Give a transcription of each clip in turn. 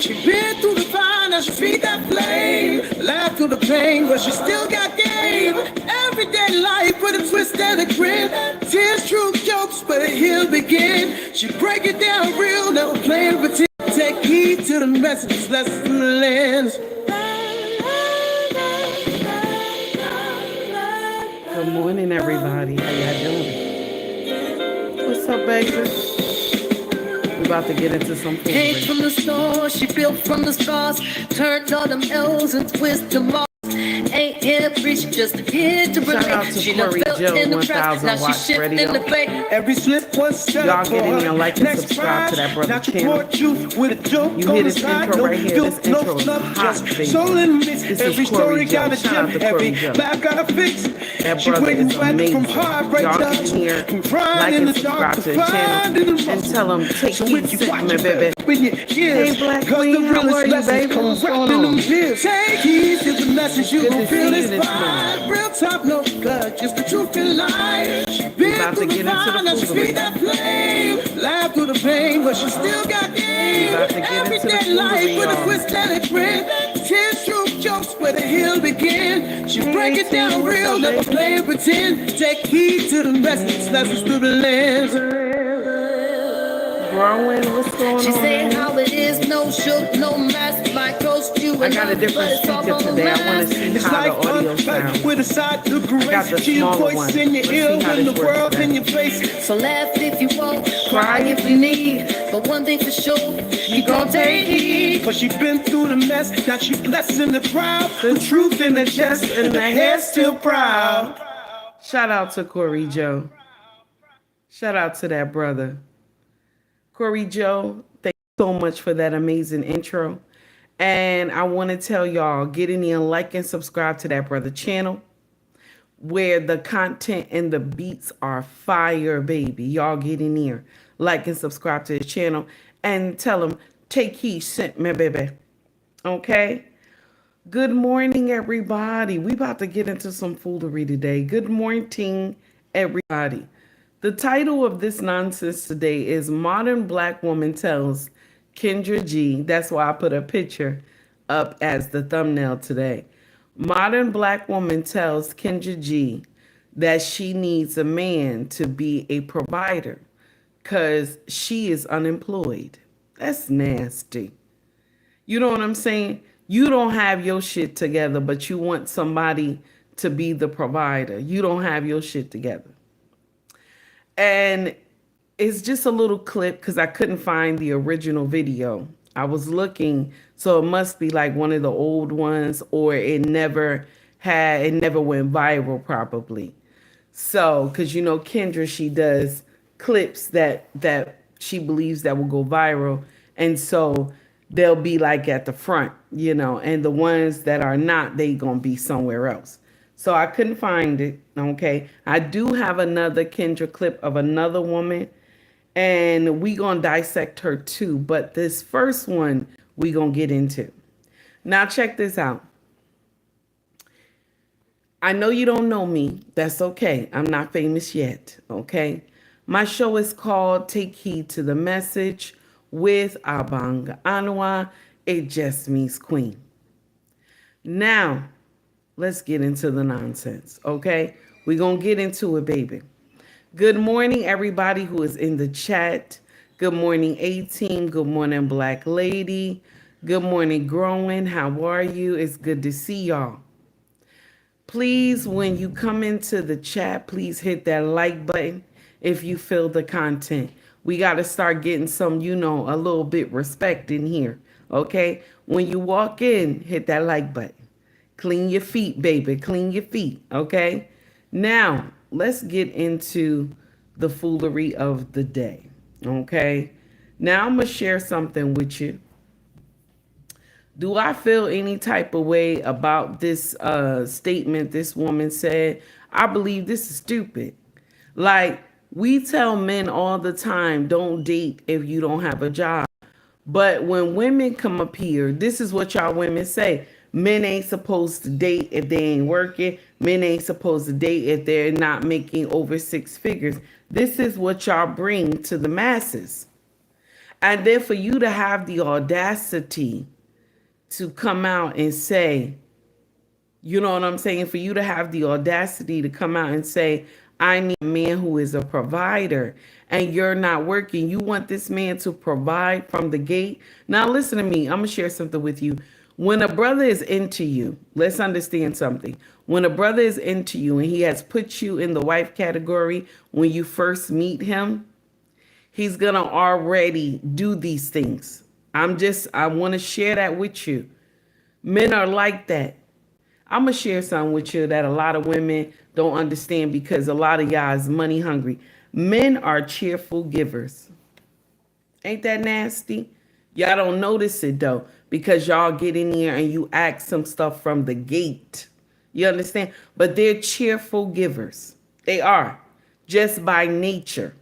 She been through the fire, now she feed that flame. Laugh through the pain, but she still got game. Everyday life with a twist and a grin. Tears, true jokes, but he'll begin. She break it down real, never playing pretend. Take heed to the message, lessons from the lens. Good morning, everybody. How y'all doing? What's up, baby? We're about to get into some food. Came from the store, she built from the stars. Turned all them L's and twisted them all. Ain't here to preach, just here to relate. Shout out to She Corey done felt Joe, in the trap, 1000 now she watts shifting radio. the bait. Every slip was set Y'all up get in for there and like and next subscribe to that brother not to channel. port you with a joke You on hear the this side, intro right here. guilt, This intro is love, hot, just baby. soul and miss. This Every is Corey story Joe. got a Shout out gem to heavy. Corey Joe. Black got a fix. That She brother waiting is wet amazing. from heartbreak Y'all touch. get in here, From crying like in and the dark subscribe to to the channel, find in the and most. tell them take So heed, when you sit, watch man, it, baby. when you hear, Hey, Black cause the Queen, how realest are you, lessons baby? come What's wrapped going in on? them tears. Take heed to the message, you Good gon' to feel see this you this vibe. Real talk, no blood, just the truth and lies. She We been about to through get the into fire, now the she foolery. feed that flame. Laugh through the pain, but she still got game. about to get into the Everyday life foolery, with a y'all. twist and a grin. Tears, truth, jokes, where the hill begin. She break it down real, never play and pretend. Take heed to the message, lessons through the lens. Growing, what's going She on, say man? how it is, no shook, no mask. Might roast you I and got a love, different but it's all speaker on the today. I want last. to see It's how like the audio unpack sounds. with a side to I got grace. the She a smaller voice one. in your Let's see ear how when the this works world today. in your face. So laugh if you want, cry if you need. But one thing for sure, you gon' take heed. Cause she been through the mess, now she blessing the crowd. The truth in the chest and the head still proud. Shout out to Corey Joe. Shout out to that brother. Corey Joe, thank you so much for that amazing intro. And I want to tell y'all, get in there and like and subscribe to that brother channel where the content and the beats are fire, baby. Y'all get in there, like and subscribe to the channel and tell them, take heed, sent me, baby. Okay? Good morning, everybody. We about to get into some foolery today. Good morning, everybody. The title of this nonsense today is Modern Black Woman Tells Kendra G. That's why I put a picture up as the thumbnail today. Modern Black Woman tells Kendra G that she needs a man to be a provider because she is unemployed. That's nasty. You know what I'm saying? You don't have your shit together, but you want somebody to be the provider. You don't have your shit together. And it's just a little clip because I couldn't find the original video. I was looking, so it must be like one of the old ones, or it never went viral probably. So, because you know Kendra, she does clips that she believes that will go viral, and so they'll be like at the front, you know, and the ones that are not, they gonna be somewhere else. So I couldn't find it. Okay, I do have another Kendra clip of another woman, and we gonna dissect her too. But this first one we gonna get into. Now check this out. I know you don't know me. That's okay. I'm not famous yet. Okay. My show is called Take Heed to the Message with Abang Anwa. It just means queen. Now, let's get into the nonsense. Okay. We're going to get into it, baby. Good morning, everybody who is in the chat. Good morning, A-Team. Good morning, Black Lady. Good morning, Growing. How are you? It's good to see y'all. Please, when you come into the chat, please hit that like button if you feel the content. We got to start getting some, you know, a little bit respect in here, okay? When you walk in, hit that like button. Clean your feet, baby. Clean your feet, okay? Now, let's get into the foolery of the day, okay? Now, I'm going to share something with you. Do I feel any type of way about this statement this woman said? I believe this is stupid. Like, we tell men all the time, don't date if you don't have a job. But when women come up here, this is what y'all women say. Men ain't supposed to date if they ain't working. Men ain't supposed to date if they're not making over 6 figures. This is what y'all bring to the masses. And then for you to have the audacity to come out and say, you know what I'm saying? For you to have the audacity to come out and say, I need a man who is a provider, and you're not working. You want this man to provide from the gate. Now, listen to me. I'm going to share something with you. When a brother is into you, let's understand something. When a brother is into you and he has put you in the wife category when you first meet him, he's going to already do these things. I want to share that with you. Men are like that. I'm going to share something with you that a lot of women don't understand because a lot of y'all is money hungry. Men are cheerful givers. Ain't that nasty? Y'all don't notice it though because y'all get in here and you ask some stuff from the gate. You understand? But they're cheerful givers. They are just by nature.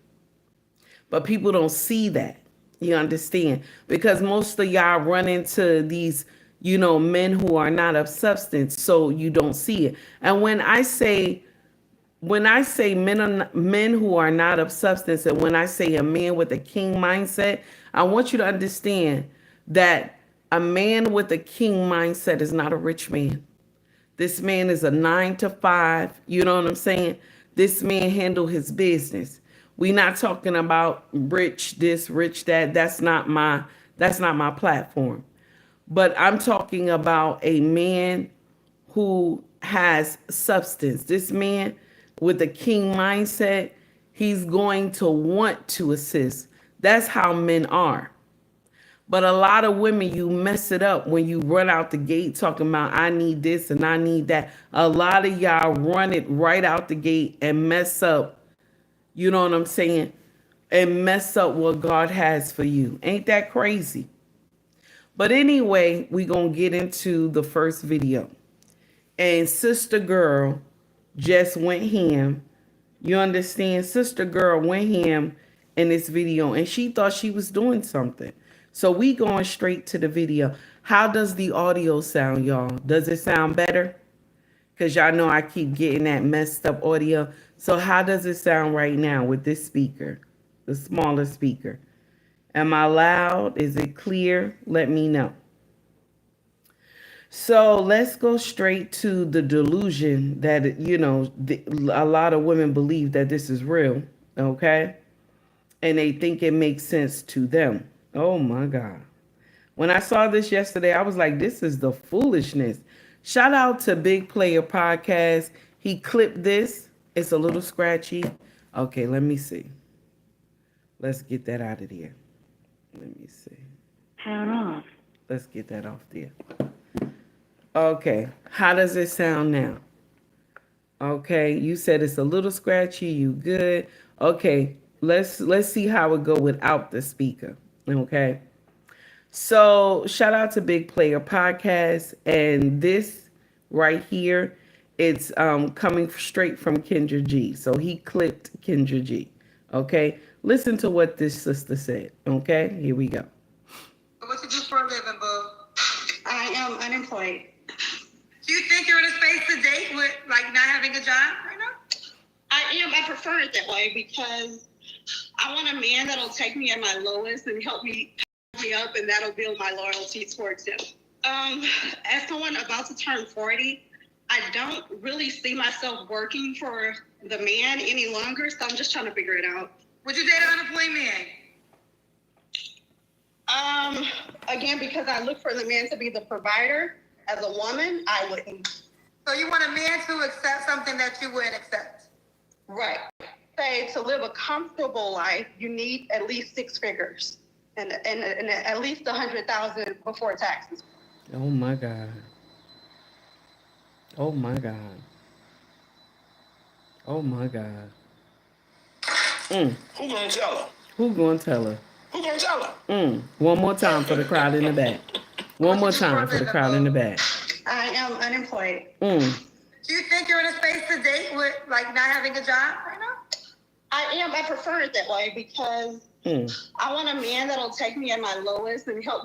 But people don't see that. You understand? Because most of y'all run into these, men who are not of substance, so you don't see it. And when I say men who are not of substance, and when I say a man with a king mindset, I want you to understand that a man with a king mindset is not a rich man. This man is a 9 to 5. You know what I'm saying? This man handle his business. We not talking about rich this, rich that. That's not my platform. But I'm talking about a man who has substance. This man with a king mindset, he's going to want to assist. That's how men are. But a lot of women, you mess it up when you run out the gate talking about I need this and I need that. A lot of y'all run it right out the gate and mess up, you know what I'm saying? And mess up what God has for you. Ain't that crazy? But anyway, we going to get into the first video. And Sister Girl just went ham. You understand? Sister Girl went ham in this video and she thought she was doing something. So we going straight to the video. How does the audio sound, y'all? Does it sound better? Because y'all know I keep getting that messed up audio. So how does it sound right now with this speaker, the smaller speaker? Am I loud? Is it clear? Let me know. So let's go straight to the delusion that, a lot of women believe that this is real, okay? And they think it makes sense to them. Oh my God. When I saw this yesterday, I was like, this is the foolishness. Shout out to Big Player Podcast. He clipped this. It's a little scratchy. Okay, let me see. Let's get that out of there. Let me see. Turn off. Let's get that off there. Okay, how does it sound now? Okay, you said it's a little scratchy. You good? Okay, let's see how it go without the speaker. Okay, so shout out to Big Player Podcast, and this right here, it's coming straight from Kendra G. So he clipped Kendra G. Okay, listen to what this sister said. Okay, here we go. What you do for a living, boo? I am unemployed. Do you think you're in a space to date with, like, not having a job right now? I am. I prefer it that way because I want a man that'll take me at my lowest and help me up, and that'll build my loyalty towards him. As someone about to turn 40, I don't really see myself working for the man any longer, so I'm just trying to figure it out. Would you date an unemployed man? Again, because I look for the man to be the provider. As a woman, I wouldn't. So you want a man to accept something that you wouldn't accept? Right. Say to live a comfortable life, you need at least 6 figures and at least 100,000 before taxes. Oh my God. Oh my God. Oh my God. Who gonna tell her? Who gonna tell her? Who gonna tell her? One more time for the crowd in the back. One more time for the crowd in the back. I am unemployed. Do you think you're in a space to date with, like, not having a job right now? I am. I prefer it that way because I want a man that'll take me at my lowest and help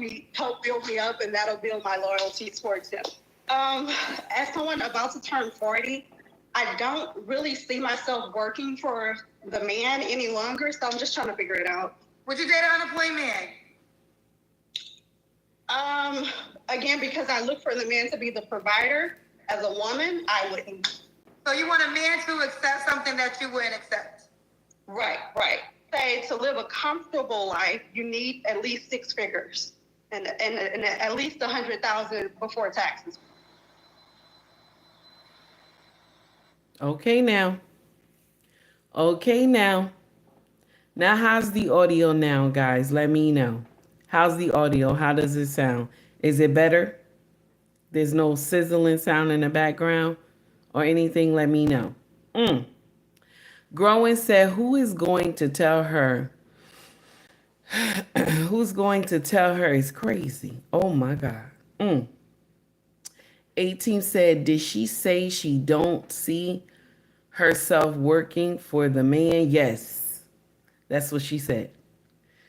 build me up, and that'll build my loyalty towards him. As someone about to turn 40, I don't really see myself working for the man any longer, so I'm just trying to figure it out. Would you date an unemployed man? Again, because I look for the man to be the provider. As a woman, I wouldn't. So you want a man to accept something that you wouldn't accept? Right. Say to live a comfortable life, you need at least 6 figures and at least 100,000 before taxes. Okay, now. Now, how's the audio now, guys? Let me know. How's the audio? How does it sound? Is it better? There's no sizzling sound in the background or anything? Let me know. Growing said, who is going to tell her? Who's going to tell her it's crazy? Oh, my God. 18 said, did she say she don't see herself working for the man? Yes, that's what she said.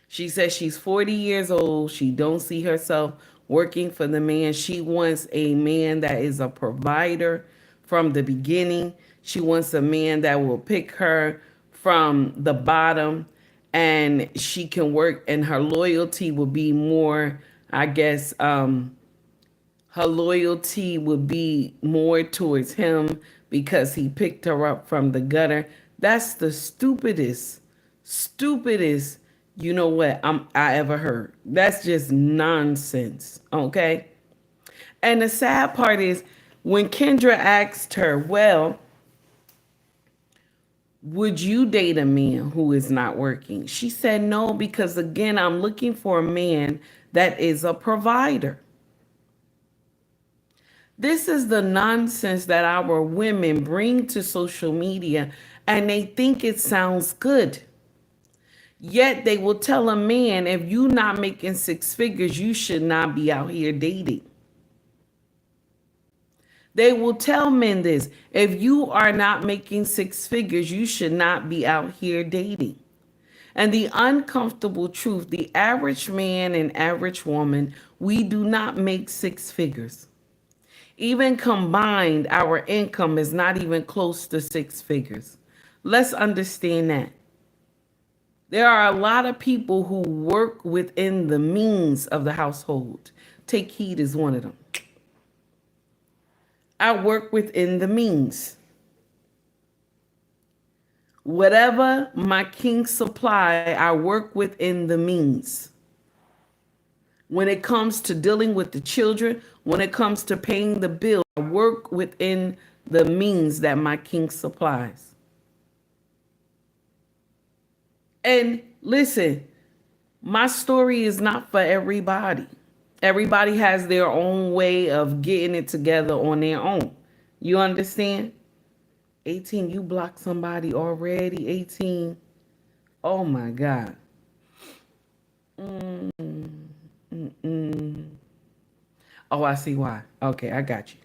She said she's 40 years old. She don't see herself working for the man. She wants a man that is a provider from the beginning. She wants a man that will pick her from the bottom and she can work, and her loyalty will be more, I guess, her loyalty would be more towards him because he picked her up from the gutter. That's the stupidest, you know what, I ever heard. That's just nonsense, okay? And the sad part is when Kendra asked her, well, would you date a man who is not working? She said no, because again, I'm looking for a man that is a provider. This is the nonsense that our women bring to social media, and they think it sounds good. Yet they will tell a man, if you're not making 6 figures, you should not be out here dating. They will tell men this, if you are not making 6 figures, you should not be out here dating. And the uncomfortable truth, the average man and average woman, we do not make 6 figures. Even combined, our income is not even close to 6 figures. Let's understand that. There are a lot of people who work within the means of the household. Take heed is one of them. I work within the means. Whatever my king supply, I work within the means. When it comes to dealing with the children, when it comes to paying the bill, I work within the means that my king supplies. And listen, my story is not for everybody. Everybody has their own way of getting it together on their own. You understand? 18, you blocked somebody already. 18. Oh my God. Oh, I see why. Okay, I got you.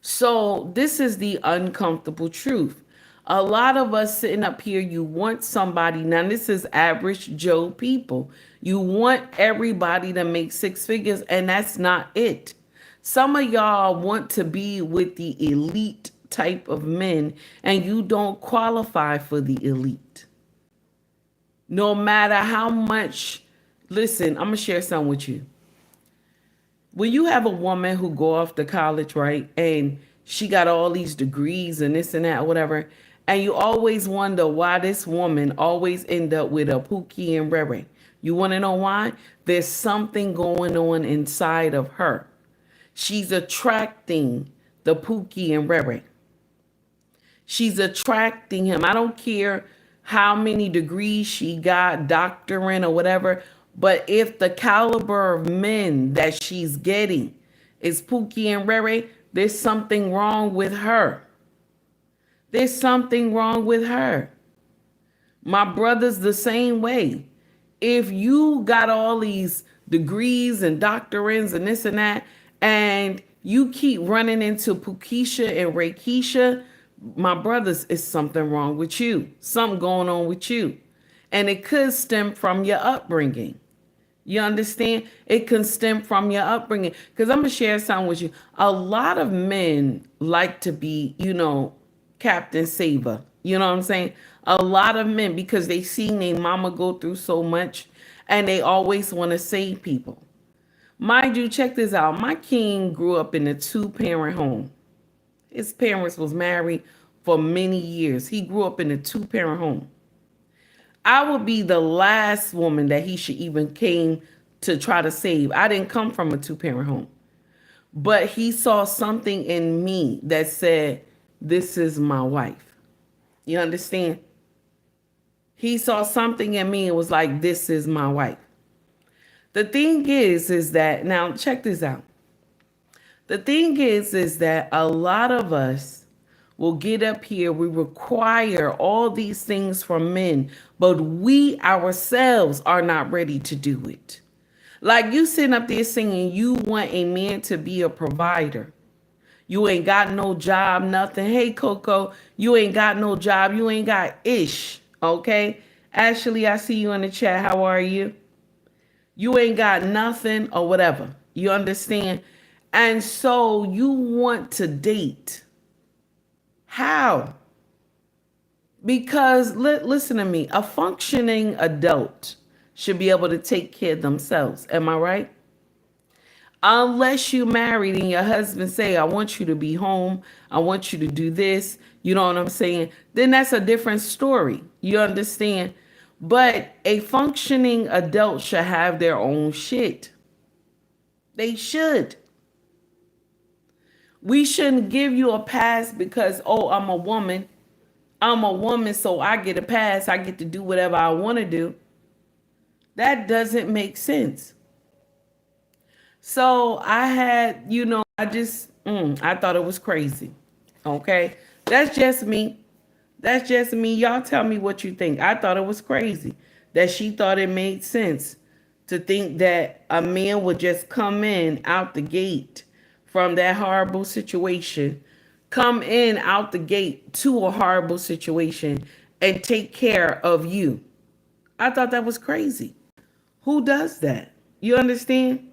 So this is the uncomfortable truth. A lot of us sitting up here, you want somebody. Now, this is average Joe people. You want everybody to make 6 figures, and that's not it. Some of y'all want to be with the elite type of men, and you don't qualify for the elite. No matter how much, listen, I'm going to share something with you. When you have a woman who go off to college, right, and she got all these degrees and this and that, whatever, and you always wonder why this woman always end up with a Pookie and Rere. You want to know why? There's something going on inside of her. She's attracting the Pookie and Rere. She's attracting him. I don't care how many degrees she got, doctorate or whatever, but if the caliber of men that she's getting is Pookie and Rere, there's something wrong with her. There's something wrong with her. My brother's the same way. If you got all these degrees and doctorates and this and that, and you keep running into Pukisha and Rakeisha, my brothers, is something wrong with you. Something going on with you. And it could stem from your upbringing. You understand? It can stem from your upbringing. Because I'm going to share something with you. A lot of men like to be, Captain Saver. You know what I'm saying? A lot of men, because they seen their mama go through so much, And they always want to save people. Mind you, check this out. My king grew up in a two-parent home. His parents was married for many years. He grew up in a two-parent home. I would be the last woman that he should even came to try to save. I didn't come from a two-parent home. But he saw something in me that said, this is my wife. You understand? He saw something in me and was like, this is my wife. The thing is that, now check this out. The thing is that a lot of us will get up here. We require all these things from men, but we ourselves are not ready to do it. Like you sitting up there singing, you want a man to be a provider. You ain't got no job, nothing. Hey, Coco, you ain't got no job. You ain't got ish, okay? Ashley, I see you in the chat. How are you? You ain't got nothing or whatever. You understand? And so you want to date. How? Because listen to me, a functioning adult should be able to take care of themselves. Am I right? Unless you married and your husband say, I want you to be home. I want you to do this. You know what I'm saying? Then that's a different story. You understand? But a functioning adult should have their own shit. They should. We shouldn't give you a pass because, oh, I'm a woman. I'm a woman, so I get a pass. I get to do whatever I want to do. That doesn't make sense. So I had, I thought it was crazy. Okay? That's just me. That's just me. Y'all tell me what you think. I thought it was crazy that she thought it made sense to think that a man would just come in out the gate from that horrible situation, come in out the gate to a horrible situation and take care of you. I thought that was crazy. Who does that? You understand?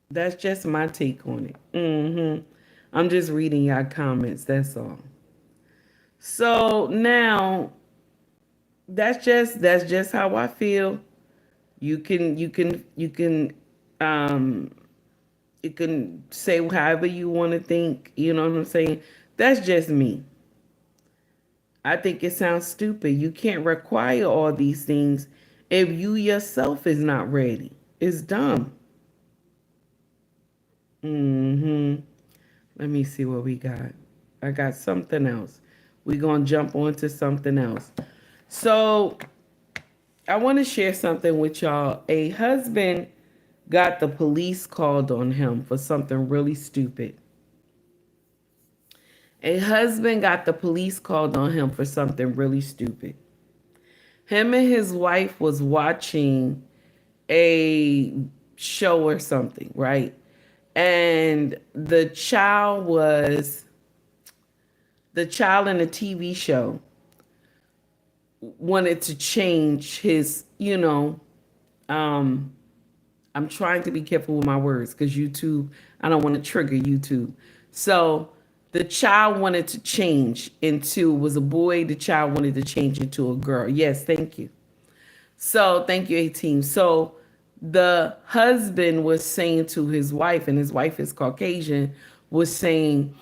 That's just my take on it. I'm just reading your comments. That's all. So now, that's just how I feel. You can say however you want to think. You know what I'm saying? That's just me. I think it sounds stupid. You can't require all these things if you yourself is not ready. It's dumb. Let me see what we got. I got something else. We're going to jump on to something else. So I want to share something with y'all. A husband got the police called on him for something really stupid. A husband got the police called on him for something really stupid. Him and his wife was watching a show or something, right? And the child in the TV show wanted to change his, I'm trying to be careful with my words because YouTube, I don't want to trigger YouTube. So the child wanted to change was a boy. The child wanted to change into a girl. Yes, thank you. So thank you, 18. So the husband was saying to his wife, and his wife is Caucasian, was saying,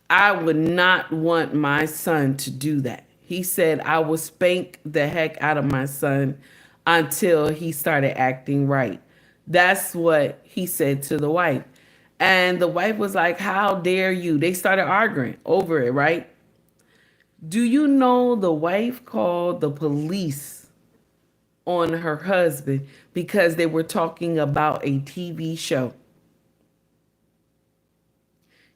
I would not want my son to do that. He said, I will spank the heck out of my son until he started acting right. That's what he said to the wife. And the wife was like, how dare you? They started arguing over it, right? Do you know the wife called the police on her husband because they were talking about a TV show?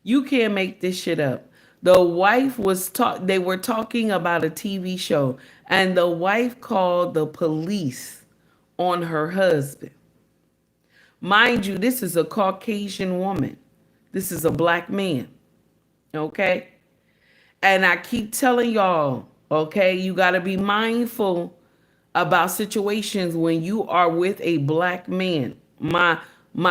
You can't make this shit up. The wife they were talking about a TV show, and the wife called the police on her husband. Mind you, this is a Caucasian woman. This is a black man. Okay? And I keep telling y'all, okay, you got to be mindful about situations when you are with a black man. My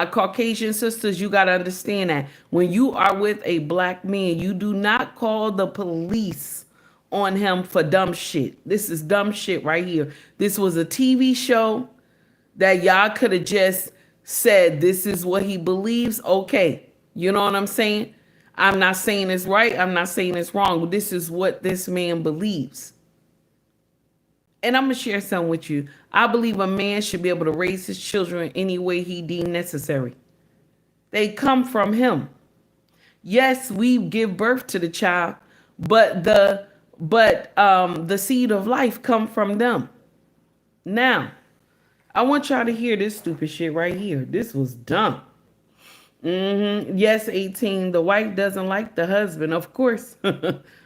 Caucasian sisters, you got to understand that when you are with a black man, you do not call the police on him for dumb shit. This is dumb shit right here. This was a TV show that y'all could have just said, this is what he believes. Okay. You know what I'm saying? I'm not saying it's right. I'm not saying it's wrong. This is what this man believes. And I'm going to share something with you. I believe a man should be able to raise his children any way he deemed necessary. They come from him. Yes, we give birth to the child, but the seed of life come from them. Now, I want y'all to hear this stupid shit right here. This was dumb. Yes, 18. The wife doesn't like the husband. Of course.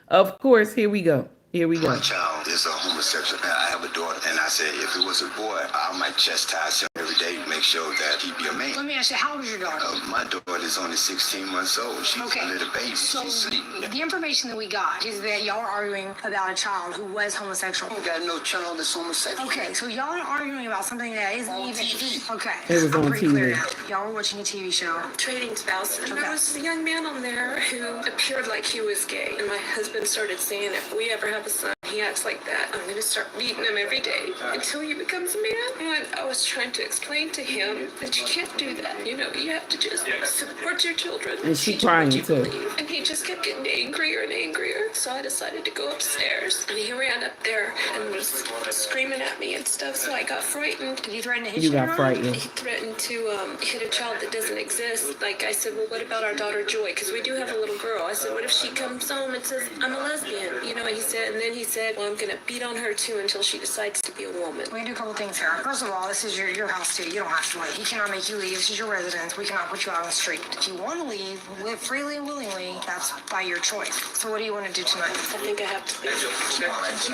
Of course. Here we go. Here we go. My child is a homosexual. I have a daughter, and I said if it was a boy, I might chastise him every day to make sure that he be a man. Let me ask you, how old is your daughter? My daughter is only 16 months old. She's a little baby. So the information that we got is that y'all are arguing about a child who was homosexual. I don't got no child that's homosexual. Okay, so y'all are arguing about something that isn't on even TV. Okay, it was on pretty TV. clear now. Y'all were watching a TV show. Trading spouses. Okay. There was a young man on there who appeared like he was gay, and my husband started saying, if we ever have a son, he acts like that, I'm going to start beating him every day until he becomes a man. And I was trying to explain to him that you can't do that. You know, you have to just support your children. And she teach them crying what you too. believe. And he just kept getting angrier and angrier. So I decided to go upstairs. And he ran up there and was screaming at me and stuff. So I got frightened. Did he threaten to hit You you? got frightened. He threatened to hit a child that doesn't exist. Like I said, well, what about our daughter Joy? Because we do have a little girl. I said, what if she comes home and says, I'm a lesbian? You know, he said, and then he said, well, I'm going to beat on her too until she decides to be a woman. We can do a couple things here. First of all, this is your house too. You don't have to leave. He cannot make you leave. This is your residence. We cannot put you out on the street. If you want to leave, live freely and willingly, that's by your choice. So what do you want to do tonight? I think I have to leave. Keep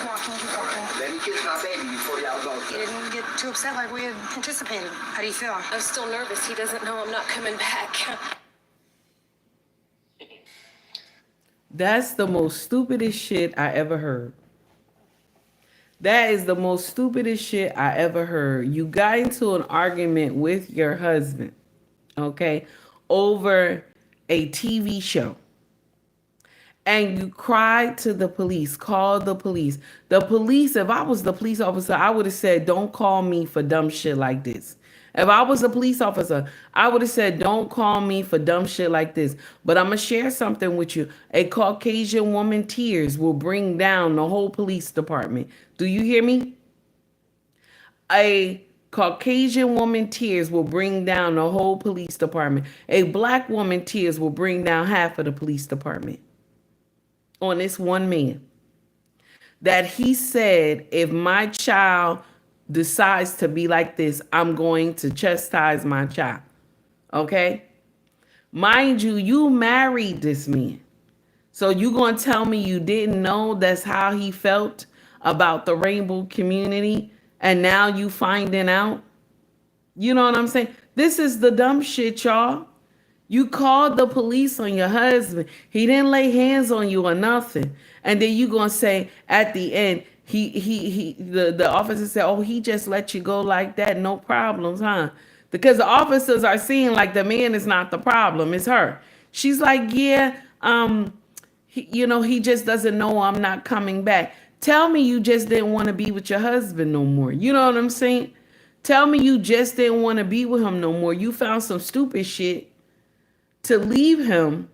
walking, keep walking. Let me kiss my baby before y'all go. You didn't get too upset like we had anticipated. How do you feel? I'm still nervous. He doesn't know I'm not coming back. That's the most stupidest shit I ever heard. That is the most stupidest shit I ever heard. You got into an argument with your husband, okay, over a TV show. And you cried to the police, called the police. The police, if I was the police officer, I would have said, don't call me for dumb shit like this. If I was a police officer, I would have said, don't call me for dumb shit like this. But I'm going to share something with you. A Caucasian woman tears will bring down the whole police department. Do you hear me? A Caucasian woman tears will bring down the whole police department. A black woman tears will bring down half of the police department. On this one man. That he said, if my child decides to be like this, I'm going to chastise my child. Okay? Mind you, you married this man. So you going to tell me you didn't know that's how he felt about the rainbow community and now you finding out? You know what I'm saying? This is the dumb shit, y'all. You called the police on your husband. He didn't lay hands on you or nothing. And then you going to say at the end, the officer said, oh, he just let you go like that. No problems, huh? Because the officers are seeing like the man is not the problem. It's her. She's like, yeah, he just doesn't know I'm not coming back. Tell me you just didn't want to be with your husband no more. You know what I'm saying? Tell me you just didn't want to be with him no more. You found some stupid shit to leave him,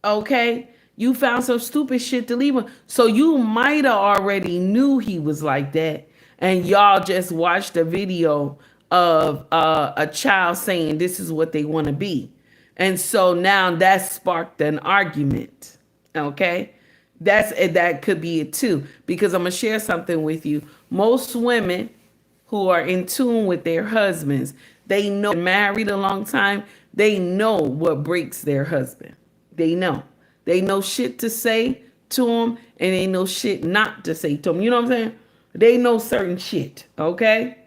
okay? You found some stupid shit to leave him. So you might have already knew he was like that, and y'all just watched a video of a child saying this is what they want to be. And so now that sparked an argument, okay? That could be it too, because I'm going to share something with you. Most women who are in tune with their husbands, they know, married a long time, they know what breaks their husband. They know. They know shit to say to him, and they know shit not to say to him. You know what I'm saying? They know certain shit, okay?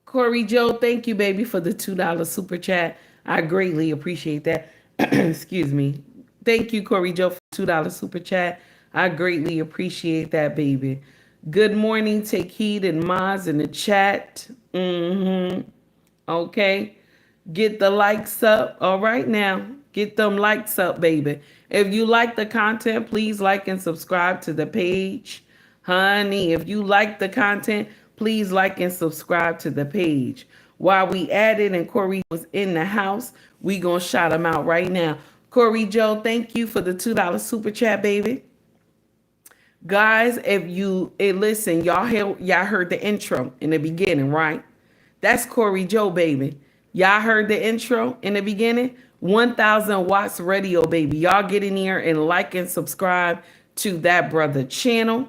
Corey Joe, thank you, baby, for the $2 super chat. I greatly appreciate that. Excuse me. Thank you, Corey Joe, for $2 super chat. I greatly appreciate that, baby. Good morning, Take Heed and Maz in the chat. Okay. Get the likes up. All right now. Get them likes up, baby. If you like the content, please like and subscribe to the page. Honey, if you like the content, please like and subscribe to the page. While we at it and Corey was in the house, we gonna shout him out right now. Corey Joe, thank you for the $2 super chat, baby. Guys, if you listen, y'all heard the intro in the beginning, right? That's Corey Joe, baby. Y'all heard the intro in the beginning? 1,000 watts radio, baby. Y'all get in here and like and subscribe to that brother channel.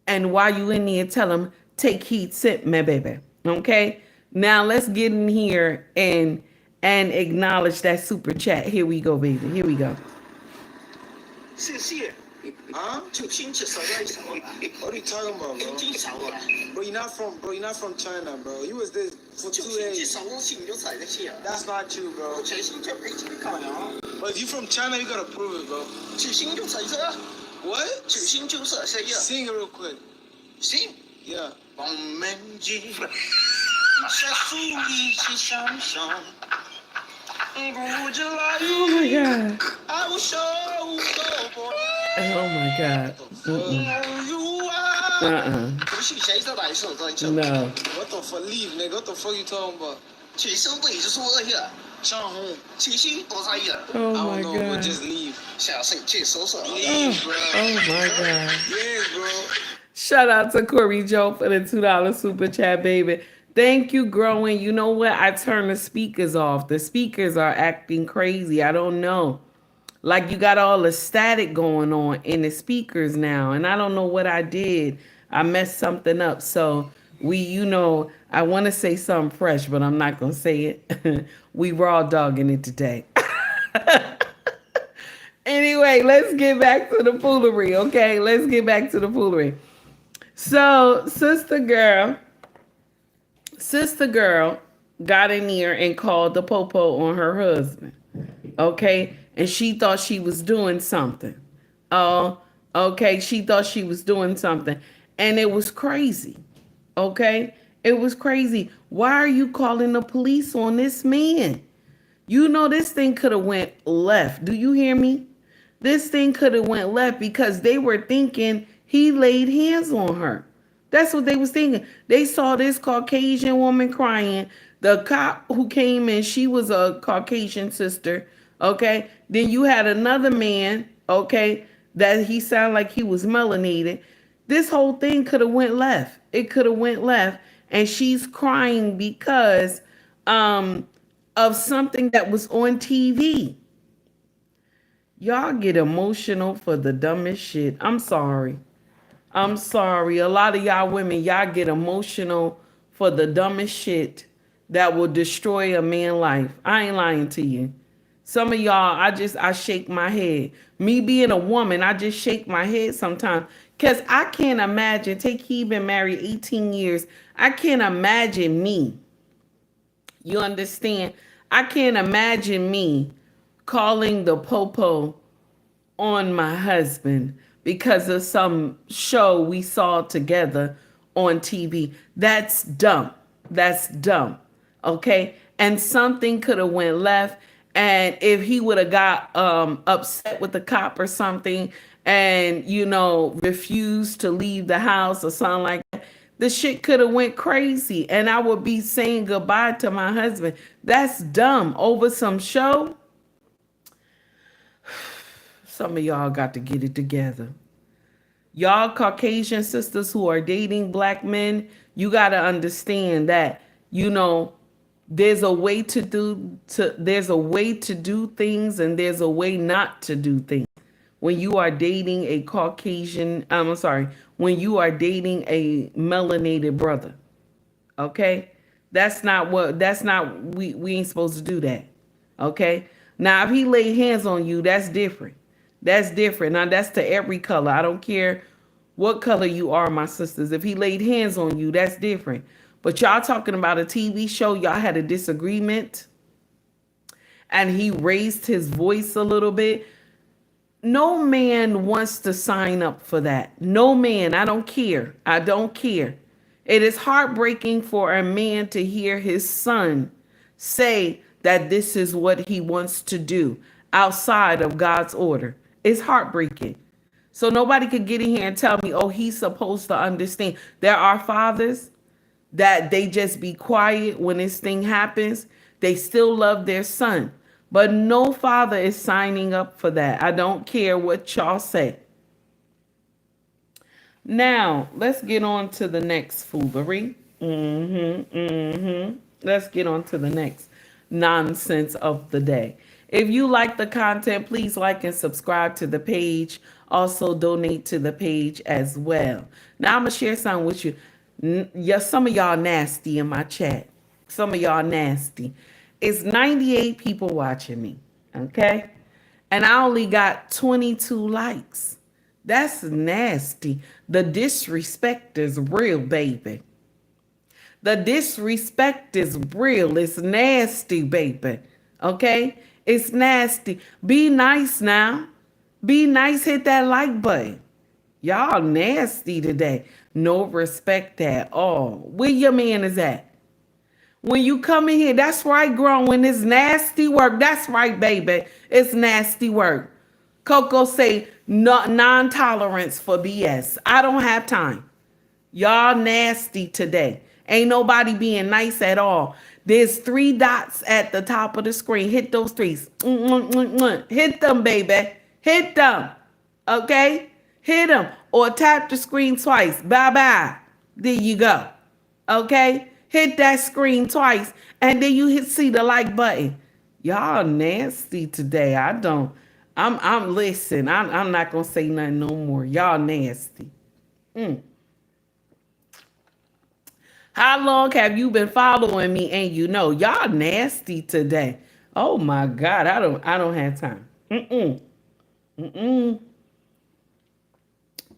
And while you in there, tell him, take heed, sip, my baby. Okay? Now let's get in here and acknowledge that super chat. Here we go, baby. Here we go. Huh? What are you talking about, bro? Bro, you're not from China, bro. You was there for 2 days. That's not true, bro. But if you from China, you gotta prove it, bro. What? Sing it real quick. Sing? Yeah. Oh my God. I will show Oh my God. No. What the fuck? Leave, nigga. What the fuck you talking about? Oh I my don't know, but God. just leave. Oh, bro. oh my God. Yeah, bro. Shout out to Corey Joe for the $2 super chat, baby. Thank you, Growing. You know what? I turned the speakers off. The speakers are acting crazy. I don't know. Like you got all the static going on in the speakers now. And I don't know what I did. I messed something up. So I want to say something fresh, but I'm not going to say it. We raw dogging it today. Anyway, let's get back to the foolery, okay? Let's get back to the foolery. So, sister girl got in here and called the popo on her husband, okay? And she thought she was doing something. Oh, okay, she thought she was doing something. And it was crazy, okay? It was crazy. Why are you calling the police on this man? You know this thing could have went left. Do you hear me? This thing could have went left because they were thinking he laid hands on her. That's what they was thinking. They saw this Caucasian woman crying. The cop who came in, she was a Caucasian sister, okay? Then you had another man, okay, that he sounded like he was melanated. This whole thing could have went left. It could have went left. And she's crying because of something that was on TV. Y'all get emotional for the dumbest shit. I'm sorry. A lot of y'all women, y'all get emotional for the dumbest shit that will destroy a man's life. I ain't lying to you. Some of y'all, I shake my head. Me being a woman, I just shake my head sometimes. Because I can't imagine, he been married 18 years. I can't imagine me. You understand? I can't imagine me calling the popo on my husband because of some show we saw together on TV. That's dumb. That's dumb. Okay? And something could have went left. And if he would have got upset with the cop or something and, refused to leave the house or something like that, the shit could have went crazy. And I would be saying goodbye to my husband. That's dumb. Over some show. Some of y'all got to get it together. Y'all Caucasian sisters who are dating black men, you got to understand that, there's a way to do things and there's a way not to do things. When you are dating a when you are dating a melanated brother. Okay? We ain't supposed to do that. Okay? Now, if he laid hands on you, that's different. That's different. Now, that's to every color. I don't care what color you are, my sisters. If he laid hands on you, that's different. But y'all talking about a TV show, y'all had a disagreement, and he raised his voice a little bit. No man wants to sign up for that. No man. I don't care. I don't care. It is heartbreaking for a man to hear his son say that this is what he wants to do outside of God's order. It's heartbreaking. So nobody could get in here and tell me, oh, he's supposed to understand. There are fathers that they just be quiet when this thing happens. They still love their son. But no father is signing up for that. I don't care what y'all say. Now, let's get on to the next foolery. Let's get on to the next nonsense of the day. If you like the content, please like and subscribe to the page. Also, donate to the page as well. Now, I'm going to share something with you. Some of y'all nasty in my chat. Some of y'all nasty. It's 98 people watching me, okay? And I only got 22 likes. That's nasty. The disrespect is real, baby. The disrespect is real. It's nasty, baby. Okay? It's nasty. Be nice now. Be nice. Hit that like button. Y'all nasty today. No respect at all. Where your man is at? When you come in here, that's right, grown. When it's nasty work, that's right, baby. It's nasty work. Coco say non-tolerance for BS. I don't have time. Y'all nasty today. Ain't nobody being nice at all. There's 3 dots at the top of the screen. Hit those 3s. Hit them, baby. Hit them. Okay? Hit them. Or tap the screen twice. Bye-bye. There you go. Okay? Hit that screen twice. And then you see the like button. Y'all nasty today. I'm listen. I'm not going to say nothing no more. Y'all nasty. How long have you been following me and you know? Y'all nasty today. Oh my God. I don't have time.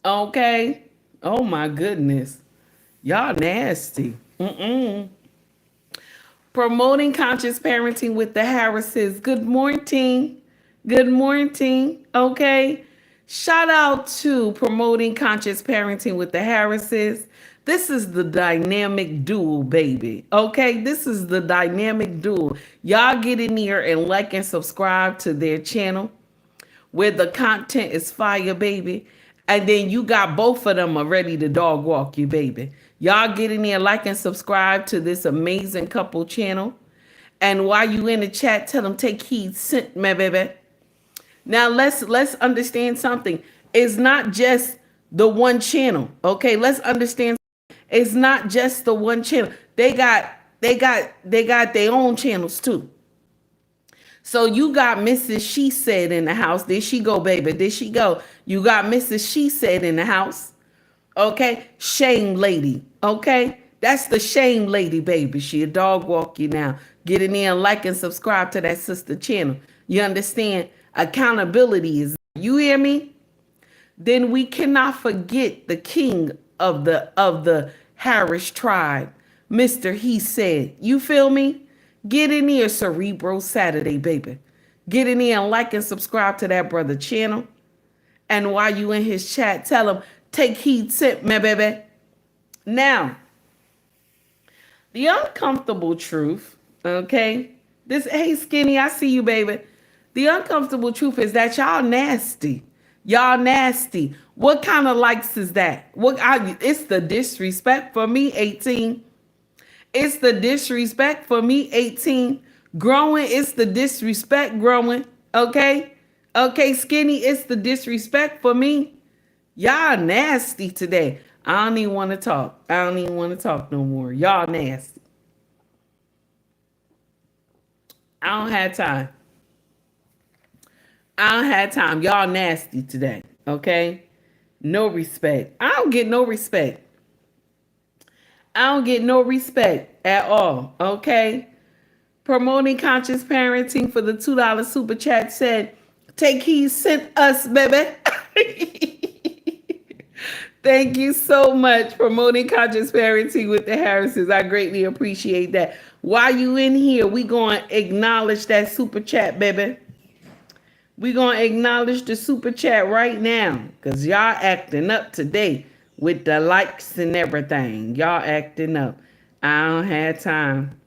Okay. Oh my goodness. Y'all nasty. Promoting conscious parenting with the Harrises. Good morning. Good morning. Okay. Shout out to Promoting Conscious Parenting with the Harrises. This is the dynamic duo, baby. Okay, this is the dynamic duo. Y'all get in here and like and subscribe to their channel where the content is fire, baby. And then you got both of them are ready to dog walk you, baby. Y'all get in there, like and subscribe to this amazing couple channel. And while you in the chat, tell them take heed, my baby. Now let's understand something. It's not just the one channel. Okay, let's understand. It's not just the one channel. They got their own channels too. So you got Mrs. She Said in the house. There she go, baby. There she go. You got Mrs. She Said in the house. Okay, shame lady. Okay, that's the shame lady, baby. She a dog walk you now. Get in there and like and subscribe to that sister channel. You understand? Accountability is. You hear me? Then we cannot forget the king of the Harris tribe, Mr. He Said. You feel me? Get in here, Cerebro Saturday, baby. Get in here and like and subscribe to that brother channel. And while you in his chat, tell him, take heed, sit, my baby. Now, the uncomfortable truth, okay? Hey, Skinny, I see you, baby. The uncomfortable truth is that y'all nasty. Y'all nasty. What kind of likes is that? It's the disrespect for me, 18. It's the disrespect for me, 18. Growing, it's the disrespect growing. Okay? Okay, Skinny, it's the disrespect for me. Y'all nasty today. I don't even want to talk. I don't even want to talk no more. Y'all nasty. I don't have time. I don't have time. Y'all nasty today. Okay? No respect. I don't get no respect. I don't get no respect at all. Okay? Promoting Conscious Parenting for the $2 super chat said, take heed, sent us, baby. Thank you so much. Promoting Conscious Parenting with the Harrises. I greatly appreciate that. While you in here, we going to acknowledge that super chat, baby. We going to acknowledge the super chat right now because y'all acting up today with the likes and everything. Y'all acting up. I don't have time.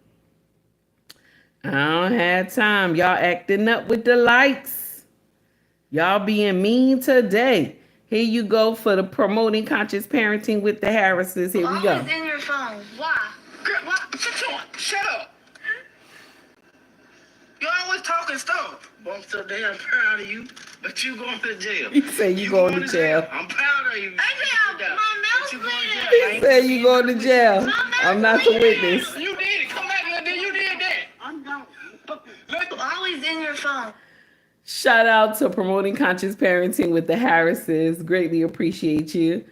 I don't have time. Y'all acting up with the likes. Y'all being mean today. Here you go for the promoting conscious parenting with the Harrises. Here we go. Always in your phone. Why? Girl, what? Shut up. You always talking stuff. Well, I'm so damn proud of you, but you going to jail. He said you going to jail. I'm proud of you. He said you going to jail. I'm not the witness. You did it. Come back here, then you did that. I'm gone. Always in your phone. Shout out to promoting conscious parenting with the Harrises. Greatly appreciate you.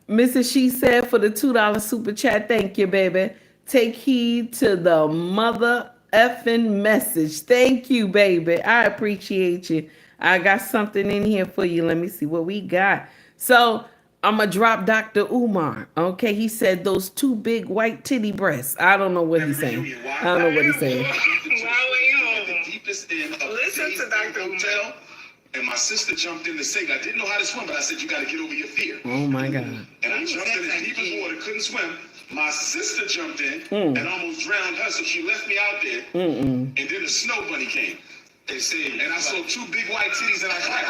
Mrs. She said for the $2 super chat. Thank you, baby. Take heed to the mother effing message. Thank you, baby. I appreciate you. I got something in here for you. Let me see what we got. So I'm going to drop Dr. Umar. Okay. He said those two big white titty breasts. I don't know what he's saying. I don't know what he's saying. Listen to Dr. Umar. And my sister jumped in to save. I didn't know how to swim, but I said, you got to get over your fear. Oh, my God. And I jumped in as deep as water, couldn't swim. My sister jumped in and almost drowned her, so she left me out there. And then the snow bunny came. They said, and I saw two big white titties, and I was like,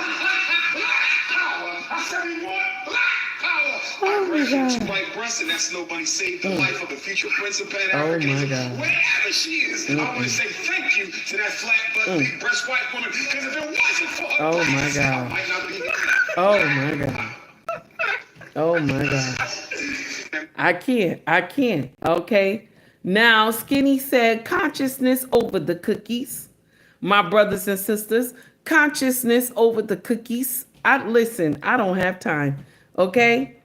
black power. I said, what? Black power. I grabbed two white breasts, and that snow bunny saved the life of the future prince of Pan Africanism. Wherever she is. And I want to say thank you to that flat butt, big breast white woman, because if it wasn't for her, I might not be here. Oh, my God. Oh, my God. I can't. Okay. Now, Skinny said consciousness over the cookies. My brothers and sisters, consciousness over the cookies. I don't have time. Okay.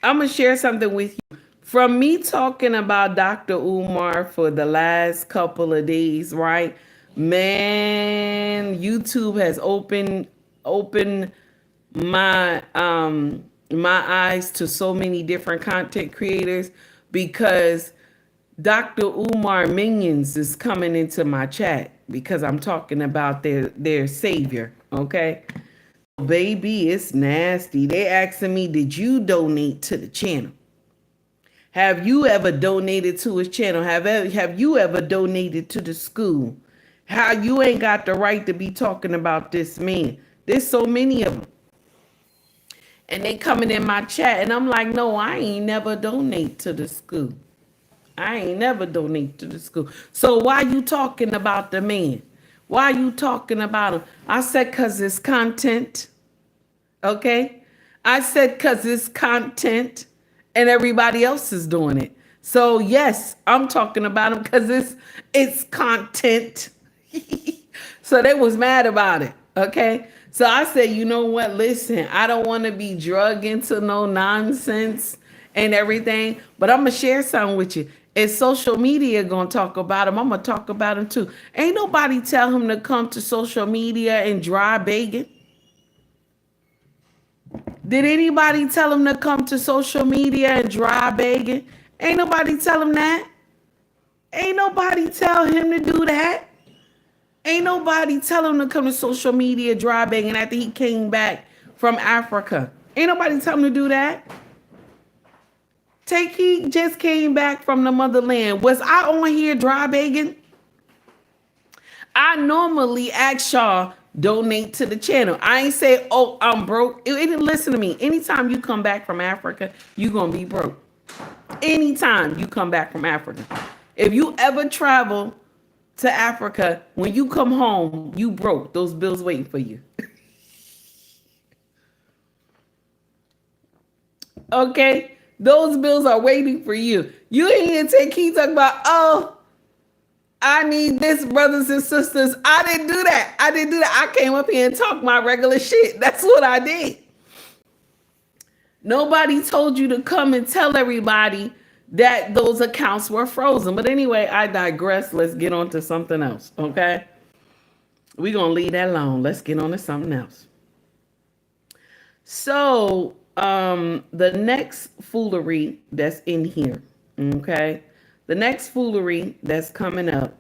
I'm going to share something with you. From me talking about Dr. Umar for the last couple of days, right? Man, YouTube has opened my eyes to so many different content creators because Dr. Umar Minions is coming into my chat because I'm talking about their savior, okay? Baby, it's nasty. They asking me, did you donate to the channel? Have you ever donated to his channel? Have you ever donated to the school? How you ain't got the right to be talking about this man? There's so many of them. And they coming in my chat and I'm like, no, I ain't never donate to the school. I ain't never donate to the school. So why you talking about the man? Why you talking about him? I said, cause it's content. Okay. I said, cause it's content and everybody else is doing it. So yes, I'm talking about him cause it's content. So they was mad about it. Okay. So I said, you know what? Listen, I don't want to be drugged into no nonsense and everything, but I'm going to share something with you. Is social media going to talk about him? I'm going to talk about him too. Ain't nobody tell him to come to social media and dry begging. Did anybody tell him to come to social media and dry begging? Ain't nobody tell him that. Ain't nobody tell him to do that. Ain't nobody tell him to come to social media dry begging after he came back from Africa. Ain't nobody tell him to do that. He just came back from the motherland. Was I on here dry begging? I normally ask y'all donate to the channel. I ain't say, oh, I'm broke. Listen to me. Anytime you come back from Africa, you gonna be broke. Anytime you come back from Africa. If you ever travel to Africa, when you come home, you broke. Those bills waiting for you. Okay? Those bills are waiting for you. You ain't here take heed talking about, oh, I need this, brothers and sisters. I didn't do that. I came up here and talked my regular shit. That's what I did. Nobody told you to come and tell everybody that those accounts were frozen. But anyway, I digress. Let's get on to something else, okay? We're going to leave that alone. Let's get on to something else. So, the next foolery that's in here, okay? The next foolery that's coming up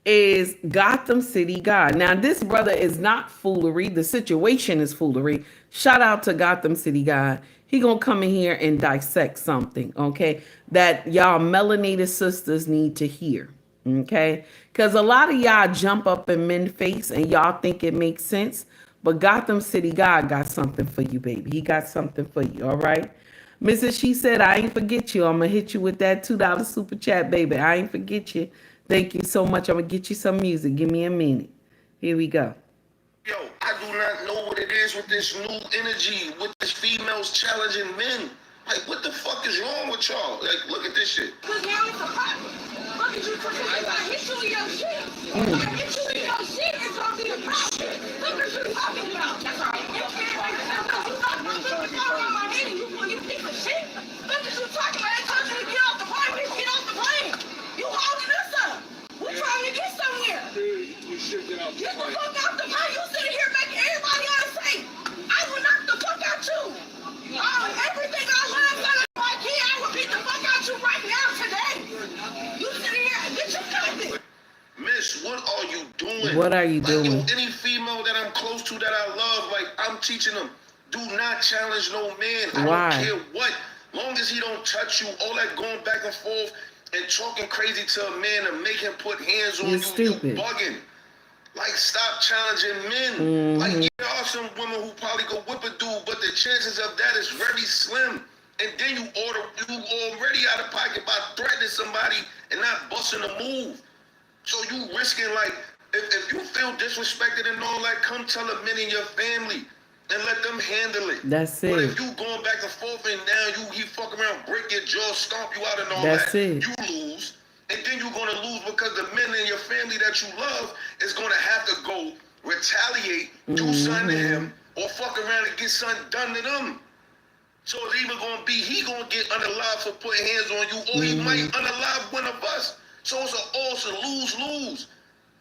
is Gotham City God. Now, this brother is not foolery. The situation is foolery. Shout out to Gotham City God. He gonna come in here and dissect something, okay, that y'all melanated sisters need to hear, Okay? Because a lot of y'all jump up in men's face and y'all think it makes sense. But Gotham City God got something for you, baby. He got something for you, all right? Mrs. She said, I ain't forget you. I'm going to hit you with that $2 super chat, baby. I ain't forget you. Thank you so much. I'm going to get you some music. Give me a minute. Here we go. Yo, I do not know what it is with this new energy, with this females challenging men. Like, what the fuck is wrong with y'all? Like, look at this shit. Cause now it's a problem. Look at you, I hit you in your shit. I hit you in your shit, it's gonna be a problem. Look what you talking about. That's all right. You can't make it up. You talking about my head, you piece of shit. Look at you talking about. I told you to get off the plane. Bitch, get off the plane. You holding us up. We're trying to get somewhere. You should get out the Get the fuck out the plane. You sitting here making everybody else say, I will knock the fuck out you. Everything I learned out of my kid, I will beat the fuck out you right now today. You sitting here, bitch, you got this. Miss, what are you doing? What are you doing? Yo, any female that I'm close to that I love, like, I'm teaching them, do not challenge no man. Why? I don't care what. Long as he don't touch you, all that going back and forth and talking crazy to a man and make him put hands on you, stupid. you bugging. Like, stop challenging men. Like, there are some women who probably go whip a dude, but the chances of that is very slim. And then you already out of pocket by threatening somebody and not busting a move. So you risking, like, if you feel disrespected and all that, come tell the men in your family and let them handle it. That's it. But if you going back and forth and now he fuck around, break your jaw, stomp you out and all That's that, it. you lose. And then you're going to lose because the men in your family that you love is going to have to go retaliate, do something to him, or fuck around and get something done to them. So it's either going to be he going to get unalive for putting hands on you, or he might unalive one of us. So it's also lose-lose.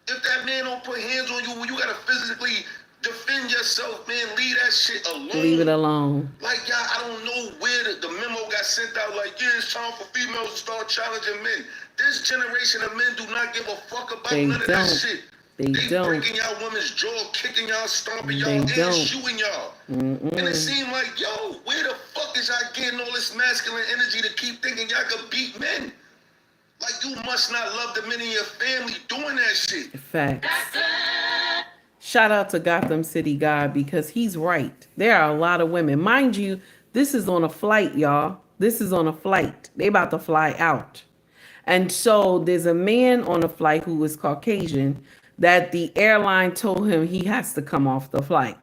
If that man don't put hands on you, well, you got to physically defend yourself, man. Leave that shit alone. Leave it alone. Like, y'all, I don't know where the memo got sent out. Like, yeah, it's time for females to start challenging men. This generation of men do not give a fuck about none of that shit. They don't. breaking y'all women's jaw, kicking y'all, stomping y'all, and shooting y'all. And it seemed like, yo, where the fuck is y'all getting all this masculine energy to keep thinking y'all could beat men? Like, you must not love the men in your family doing that shit. Facts. Shout out to Gotham City God, because he's right. There are a lot of women. Mind you, this is on a flight, y'all. This is on a flight. They about to fly out. And so there's a man on a flight who is Caucasian that the airline told him he has to come off the flight.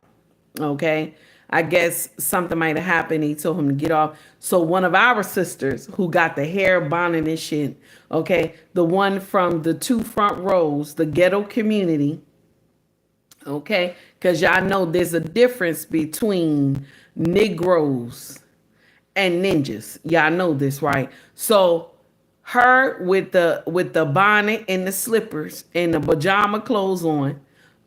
Okay. I guess something might have happened. He told him to get off. So one of our sisters who got the hair bonnet and shit, okay, the one from the 2 front rows, the ghetto community, okay, because y'all know there's a difference between Negroes and ninjas. Y'all know this, right? So her with the bonnet and the slippers and the pajama clothes on,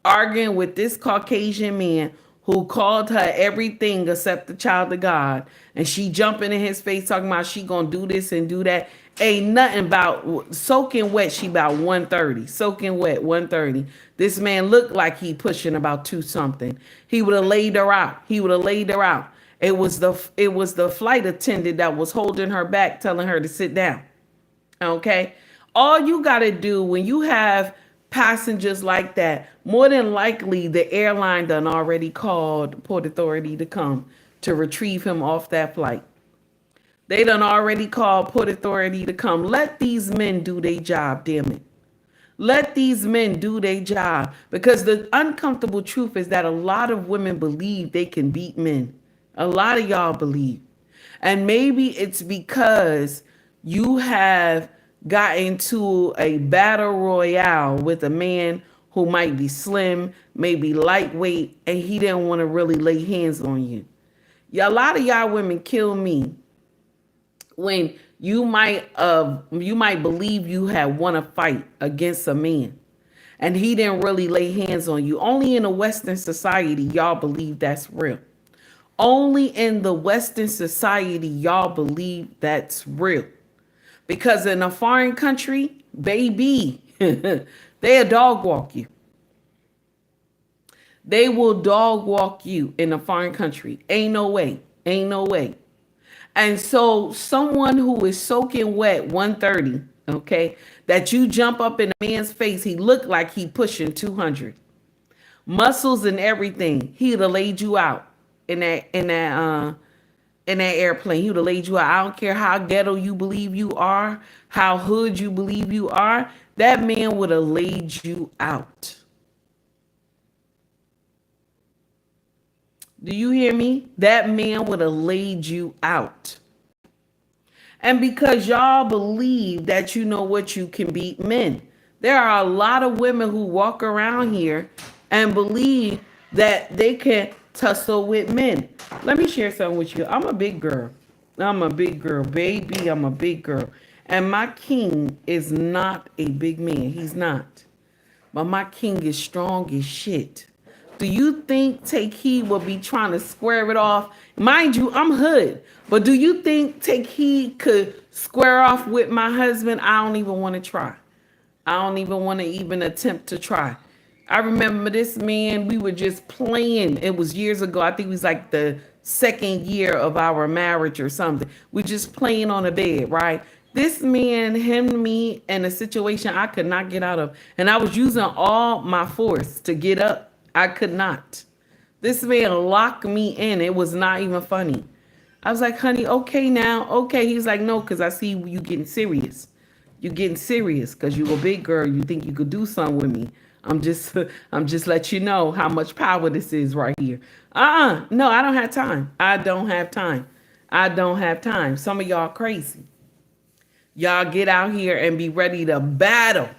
arguing with this Caucasian man who called her everything except the child of God. And she jumping in his face talking about she gonna do this and do that. Ain't nothing about soaking wet. She about 130. Soaking wet, 130. This man looked like he pushing about 2 something. He would have laid her out. He would have laid her out. It was the flight attendant that was holding her back, telling her to sit down. Okay. All you got to do when you have passengers like that, more than likely the airline done already called Port Authority to come to retrieve him off that flight. They done already called Port Authority to come. Let these men do their job, damn it. Let these men do their job, because the uncomfortable truth is that a lot of women believe they can beat men. A lot of y'all believe. And maybe it's because you have got into a battle royale with a man who might be slim, maybe lightweight, and he didn't want to really lay hands on you. Yeah, a lot of y'all women kill me when you might believe you had won a fight against a man and he didn't really lay hands on you. Only in a Western society y'all believe that's real. Only in the Western society y'all believe that's real. Because in a foreign country, baby, they'll dog walk you. They will dog walk you in a foreign country. Ain't no way. Ain't no way. And so someone who is soaking wet, 130, Okay, that you jump up in a man's face, he looked like he pushing 200, muscles and everything. He'd have laid you out in that airplane. He would have laid you out. I don't care how ghetto you believe you are, how hood you believe you are. That man would have laid you out. Do you hear me? That man would have laid you out. And because y'all believe that you know what, you can beat men. There are a lot of women who walk around here and believe that they can tussle with men. Let me share something with you. I'm a big girl. I'm a big girl, baby. I'm a big girl. And my king is not a big man. He's not. But my king is strong as shit. Do you think Take Heed will be trying to square it off? Mind you, I'm hood. But do you think Take Heed could square off with my husband? I don't even want to try. I don't even want to even attempt to try. I remember this man, we were just playing. It was years ago. I think it was like the second year of our marriage or something. We just playing on a bed, right? This man hemmed me in a situation I could not get out of. And I was using all my force to get up. I could not. This man locked me in. It was not even funny. I was like, honey, okay now. Okay. He's like, no, because I see you getting serious. You're getting serious because you're a big girl. You think you could do something with me. I'm just letting you know how much power this is right here. No, I don't have time. I don't have time. I don't have time. Some of y'all crazy. Y'all get out here and be ready to battle.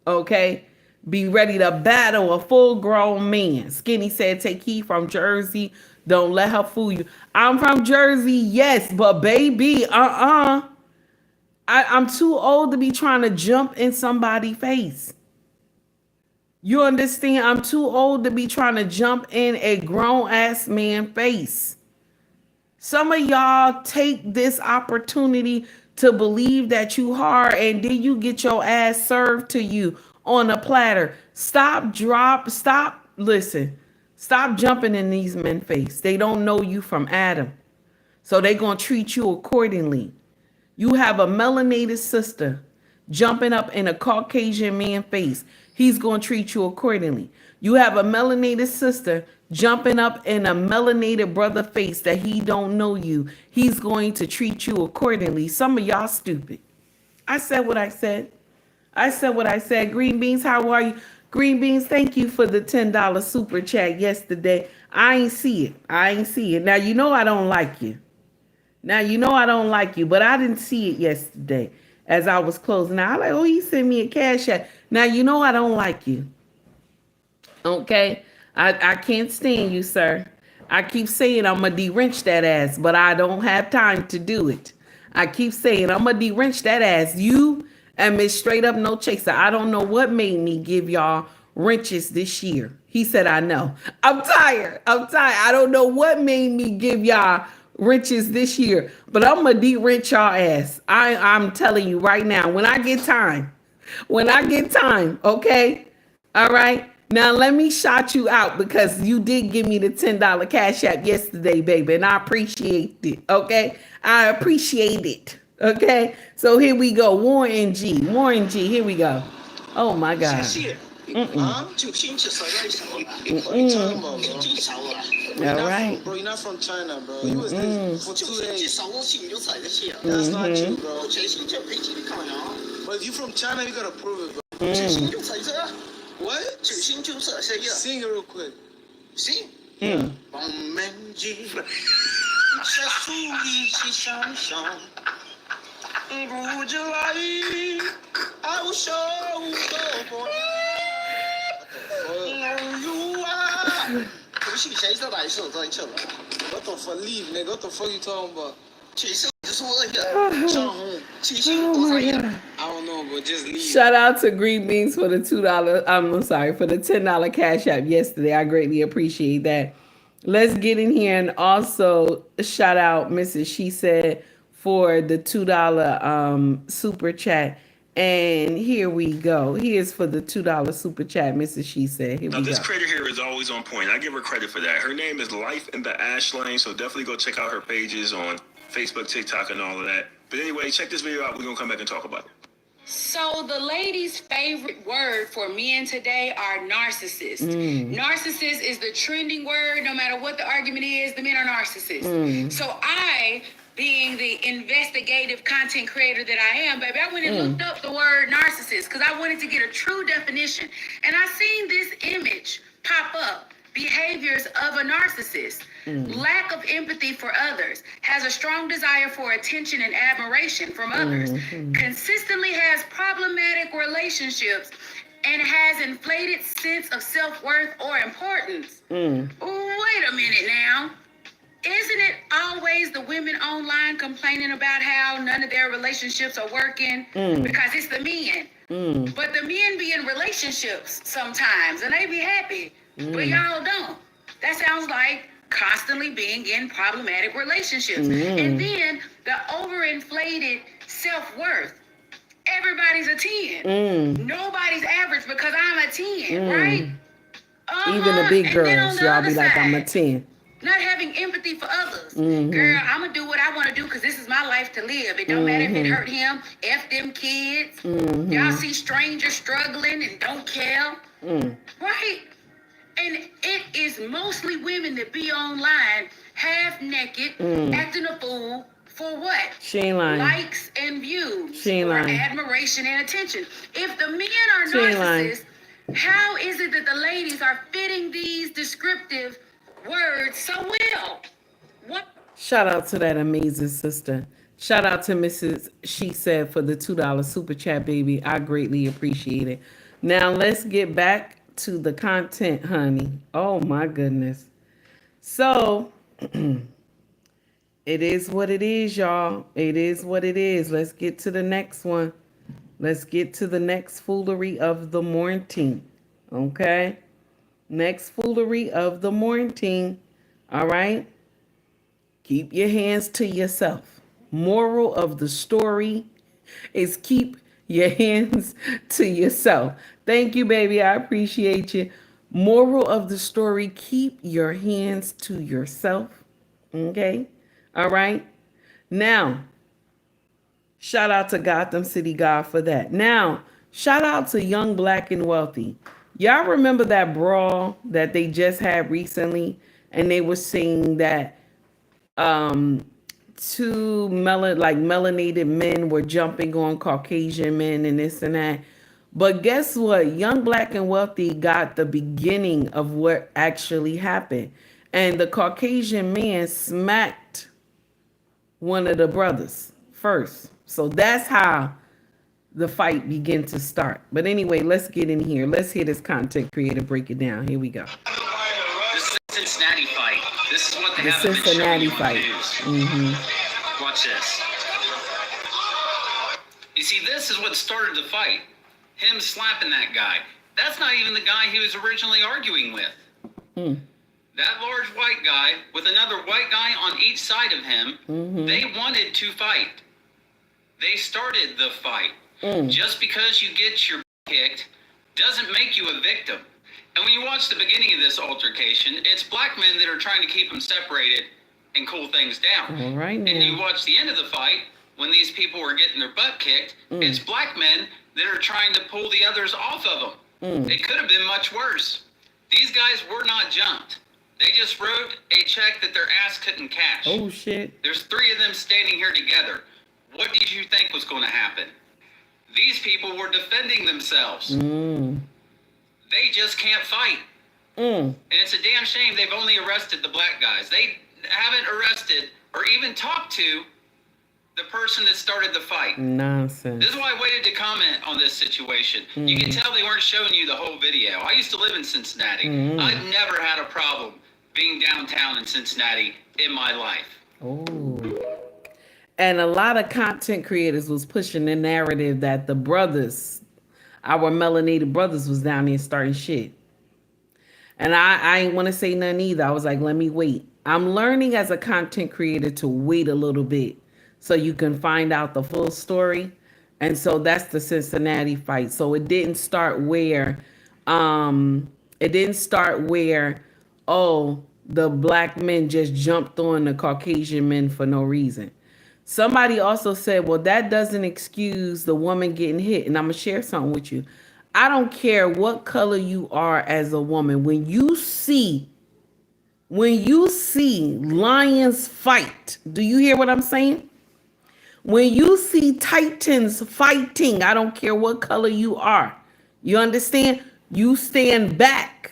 Okay? Be ready to battle a full-grown man. Skinny said, Take Heed from Jersey. Don't let her fool you. I'm from Jersey, yes, but baby, I'm too old to be trying to jump in somebody's face. You understand? I'm too old to be trying to jump in a grown-ass man's face. Some of y'all take this opportunity to believe that you hard, and then you get your ass served to you on a platter. Stop jumping in these men's face. They don't know you from Adam. So they're going to treat you accordingly. You have a melanated sister jumping up in a Caucasian man's face. He's going to treat you accordingly. You have a melanated sister jumping up in a melanated brother face that he don't know you. He's going to treat you accordingly. Some of y'all stupid. I said what I said. I said what I said. Green Beans, how are you? Green Beans, thank you for the $10 super chat yesterday. I ain't see it. Now, you know I don't like you. But I didn't see it yesterday as I was closing out. I like, oh, he sent me a cash app. Now, you know I don't like you. Okay? I can't stand you, sir. I keep saying I'm going to de-wrench that ass, but I don't have time to do it. I keep saying I'm going to de-wrench that ass. You and Miss Straight Up No Chaser. I don't know what made me give y'all wrenches this year. He said, I know. I'm tired. I don't know what made me give y'all wrenches this year, but I'm going to de-wrench y'all ass. I'm telling you right now, when I get time, okay? All right? Now, let me shout you out because you did give me the $10 cash app yesterday, baby, and I appreciate it, okay? I appreciate it, okay? So here we go. Warren G, here we go. Oh, my God. All right. Bro, you're not from China, bro. You was there for 2 days. That's not true, bro. But if you're from China, you gotta prove it, bro. What? Sing it real quick. Sing. Would you like? I will show you. You are. What the fuck? Leave, nigga. What the fuck you talking about? Oh my God. I don't know, but just leave. Shout out to Green Beans for the for the $10 cash app yesterday. I greatly appreciate that. Let's get in here and also shout out Mrs. She Said for the $2 super chat. And here we go. Here's for the $2 super chat, Mrs. She Said. Here now, we this go. creator here is always on point. I give her credit for that. Her name is Life in the Ash Lane, so definitely go check out her pages on Facebook, TikTok, and all of that. But anyway, check this video out. We're going to come back and talk about it. So the ladies' favorite word for men today are narcissist. Narcissist is the trending word. No matter what the argument is, the men are narcissists. So I, being the investigative content creator that I am, baby, I went and looked up the word narcissist because I wanted to get a true definition. And I seen this image pop up. Behaviors of a narcissist. Lack of empathy for others, has a strong desire for attention and admiration from others, consistently has problematic relationships, and has inflated sense of self-worth or importance. Wait a minute now. Isn't it always the women online complaining about how none of their relationships are working because it's the men? But the men be in relationships sometimes and they be happy, but y'all don't. That sounds like constantly being in problematic relationships. And then the overinflated self-worth. Everybody's a 10. Nobody's average because I'm a 10, right? Even the big girls, y'all be like, I'm a 10. Not having empathy for others. Girl, I'm going to do what I want to do because this is my life to live. It don't matter if it hurt him, F them kids. Y'all see strangers struggling and don't care. Right? And it is mostly women that be online, half naked, acting a fool for what? She ain't lying. Likes and views. She ain't lying. Admiration and attention. If the men are narcissists, how is it that the ladies are fitting these descriptive words so well? What? Shout out to that amazing sister. Shout out to Mrs. She Said for the $2 super chat, baby. I greatly appreciate it. Now let's get back to the content, honey. Oh my goodness. So it is what it is, y'all. It is what it is. Let's get to the next one. Let's get to the next foolery of the morning. Okay? Next foolery of the morning. All right? Keep your hands to yourself. Moral of the story is keep your hands to yourself. Thank you, baby. I appreciate you. Moral of the story, keep your hands to yourself. Okay? All right? Now, shout out to Gotham City God for that. Now, shout out to Young, Black, and Wealthy. Y'all remember that brawl that they just had recently? And they were saying that two melanated men were jumping on Caucasian men and this and that. But guess what? Young, Black, and Wealthy got the beginning of what actually happened. And the Caucasian man smacked one of the brothers first. So that's how the fight began to start. But anyway, let's get in here. Let's hear this content creator break it down. Here we go. This is the Cincinnati fight. This is what they The haven't been Cincinnati showing you on fight. the news. Watch this. You see, this is what started the fight. Him slapping that guy. That's not even the guy he was originally arguing with. That large white guy with another white guy on each side of him, they wanted to fight. They started the fight. Just because you get your kicked doesn't make you a victim. And when you watch the beginning of this altercation, it's black men that are trying to keep them separated and cool things down. All right now. And you watch the end of the fight, when these people were getting their butt kicked, it's black men that are trying to pull the others off of them. It could have been much worse. These guys were not jumped. They just wrote a check that their ass couldn't cash. Oh, shit. There's 3 of them standing here together. What did you think was going to happen? These people were defending themselves. They just can't fight. And it's a damn shame they've only arrested the black guys. They haven't arrested or even talked to the person that started the fight. Nonsense. This is why I waited to comment on this situation. You can tell they weren't showing you the whole video. I used to live in Cincinnati. I've never had a problem being downtown in Cincinnati in my life. Oh. And a lot of content creators was pushing the narrative that the brothers, our melanated brothers, was down there starting shit. And I ain't want to say nothing either. I was like, let me wait. I'm learning as a content creator to wait a little bit so you can find out the full story. And so that's the Cincinnati fight. So it didn't start where, oh, the black men just jumped on the Caucasian men for no reason. Somebody also said, well, that doesn't excuse the woman getting hit. And I'm going to share something with you. I don't care what color you are as a woman. When you see lions fight, do you hear what I'm saying? When you see titans fighting, I don't care what color you are. You understand? You stand back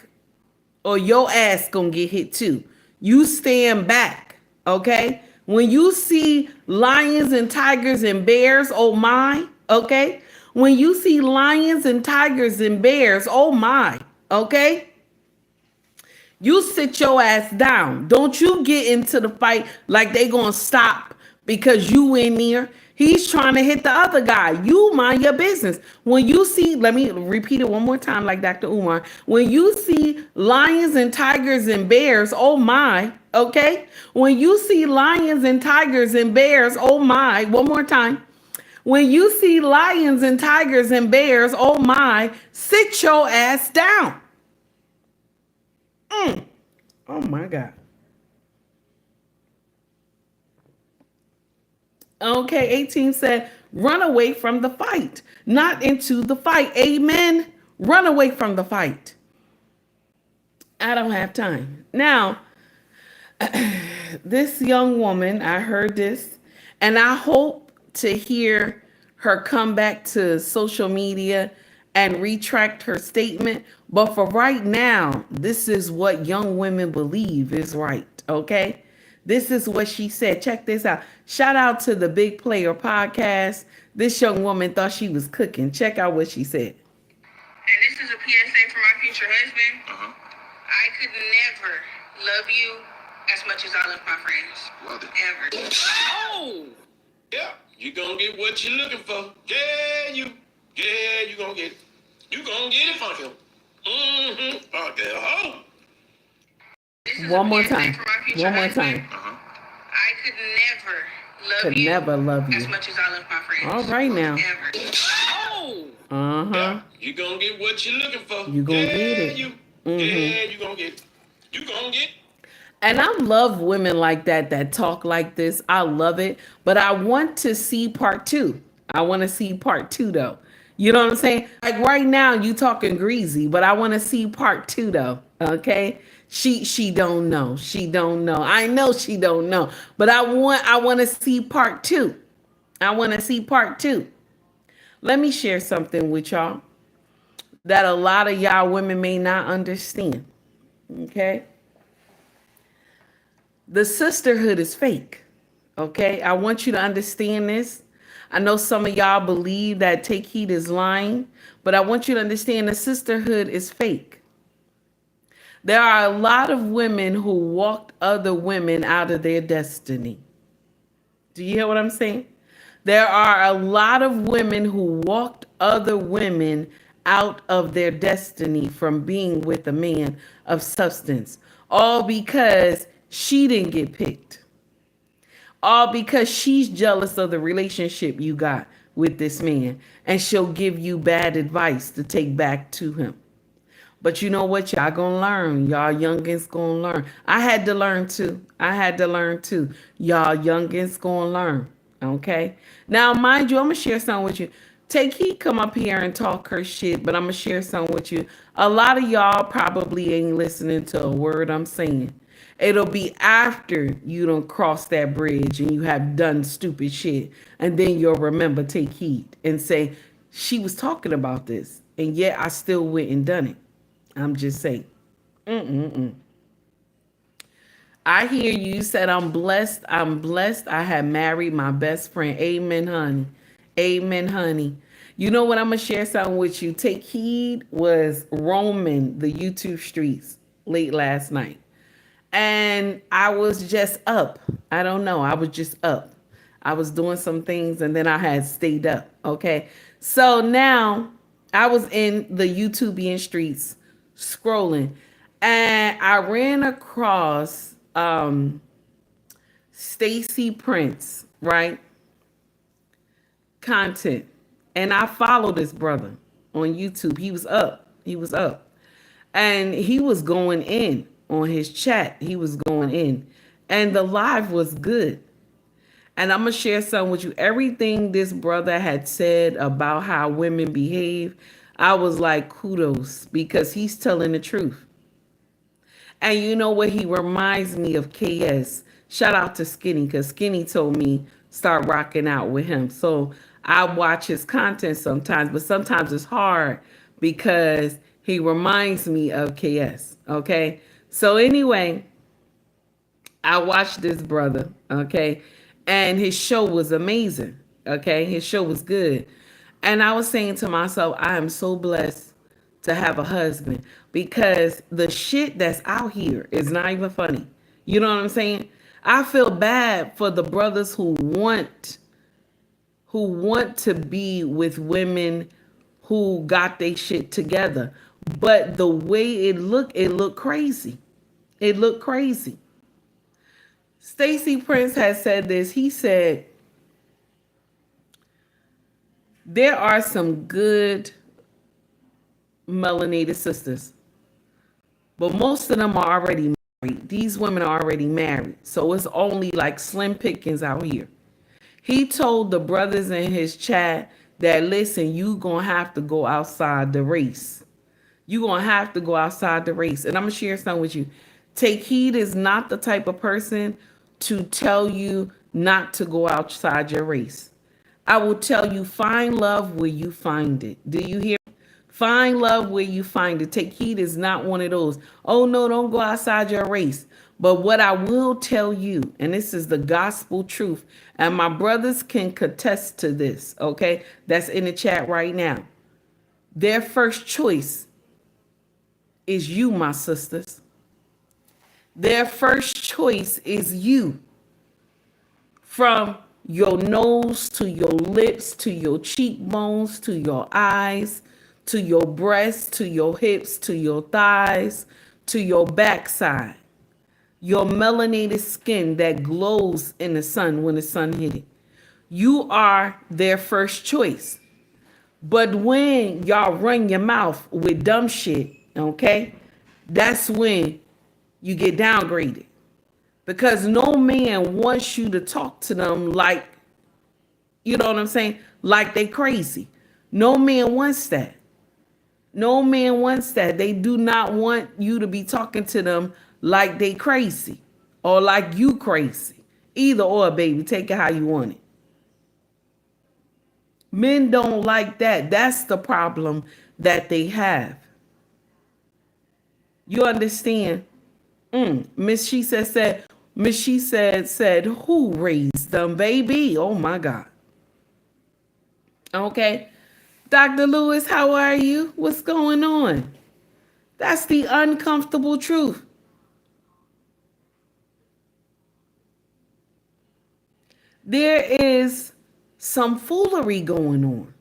or your ass gonna get hit too. You stand back, okay? When you see lions and tigers and bears, oh my, okay? When you see lions and tigers and bears, oh my, okay? You sit your ass down. Don't you get into the fight like they gonna stop because you in there. He's trying to hit the other guy. You mind your business. When you see, let me repeat it one more time like Dr. Umar. When you see lions and tigers and bears, oh my, okay? When you see lions and tigers and bears, oh my, one more time. When you see lions and tigers and bears, oh my, sit your ass down. Oh my God. Okay, 18 said, run away from the fight, not into the fight. Amen. Run away from the fight. I don't have time. Now, this young woman, I heard this, and I hope to hear her come back to social media and retract her statement. But for right now, this is what young women believe is right, okay? This is what she said. Check this out. Shout out to the Big Player podcast. This young woman thought she was cooking. Check out what she said. And this is a PSA for my future husband. I could never love you as much as I love my friends. Love it. Ever. Oh! Yeah, you gonna get what you're looking for. Yeah, you gonna get it. You gonna get it from him. Fuck that hoe. One more time. One more time. I could never love you as much as I love my friends. All right now. Ever. Oh! Uh-huh. Yeah, you gonna get what you're looking for. You gonna get it. Yeah, you gonna get it. You gonna get it. And I love women like that talk like this. I love it. But I want to see part 2. I want to see part 2 though. You know what I'm saying? Like right now you talking greasy, but I want to see part 2 though. Okay? She don't know. She don't know. I know she don't know. But I want to see part 2. I want to see part 2. Let me share something with y'all that a lot of y'all women may not understand. Okay? The sisterhood is fake. Okay? I want you to understand this. I know some of y'all believe that Take Heed is lying, but I want you to understand the sisterhood is fake. There are a lot of women who walked other women out of their destiny. Do you hear what I'm saying? There are a lot of women who walked other women out of their destiny from being with a man of substance, all because she didn't get picked. All because she's jealous of the relationship you got with this man, and she'll give you bad advice to take back to him. But you know what? Y'all gonna learn. Y'all youngins gonna learn. I had to learn too. Y'all youngins gonna learn. Okay? Now, mind you, I'm gonna share something with you. Take Heed come up here and talk her shit, but I'm gonna share something with you. A lot of y'all probably ain't listening to a word I'm saying. It'll be after you don't cross that bridge and you have done stupid shit. And then you'll remember, take heed and say, she was talking about this. And yet I still went and done it. I'm just saying. I hear you said, I'm blessed. I'm blessed. I have married my best friend. Amen, honey. Amen, honey. You know what? I'm going to share something with you. Take Heed was roaming the YouTube streets late last night. And I was just up. I don't know. I was just up. I was doing some things and then I had stayed up. Okay. So now I was in the YouTubian streets scrolling and I ran across Stacy Prince, right? Content. And I followed this brother on YouTube. He was up. And he was going in on his chat. He was going in. And the live was good. And I'm going to share some with you. Everything this brother had said about how women behave, I was like, kudos, because he's telling the truth. And you know what? He reminds me of KS. Shout out to Skinny, because Skinny told me start rocking out with him. So I watch his content sometimes, but sometimes it's hard because he reminds me of KS. Okay. So anyway, I watched this brother. Okay. And his show was amazing. Okay. His show was good. And I was saying to myself, I am so blessed to have a husband, because the shit that's out here is not even funny. You know what I'm saying? I feel bad for the brothers who want to be with women who got their shit together. But the way it looked crazy. It looked crazy. Stacey Prince has said this. He said, there are some good melanated sisters, but most of them are already married. These women are already married. So it's only like slim pickings out here. He told the brothers in his chat that, listen, you gonna have to go outside the race. You gonna have to go outside the race. And I'm gonna share something with you. Take Heed is not the type of person to tell you not to go outside your race. I will tell you, find love where you find it. Do you hear? Find love where you find it. Take Heed is not one of those, oh no, don't go outside your race. But what I will tell you, and this is the gospel truth, and my brothers can contest to this, okay? That's in the chat right now. Their first choice is you, my sisters. Their first choice is you. From your nose to your lips, to your cheekbones, to your eyes, to your breasts, to your hips, to your thighs, to your backside. Your melanated skin that glows in the sun when the sun hit it. You are their first choice. But when y'all run your mouth with dumb shit, okay, that's when you get downgraded. Because no man wants you to talk to them like, you know what I'm saying? Like they crazy. No man wants that. No man wants that. They do not want you to be talking to them like they crazy or like you crazy. Either or, baby. Take it how you want it. Men don't like that. That's the problem that they have. You understand? Miss She said, who raised them, baby? Oh my God. Okay. Dr. Lewis, how are you? What's going on? That's the uncomfortable truth. There is some foolery going on.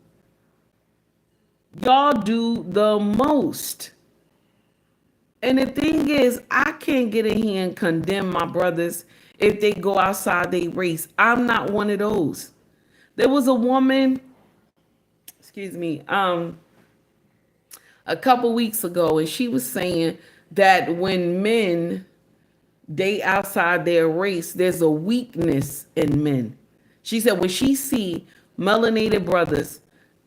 Y'all do the most. And the thing is, I can't get in here and condemn my brothers if they go outside their race. I'm not one of those. There was a woman, a couple weeks ago, and she was saying that when men date outside their race, there's a weakness in men. She said when she see melanated brothers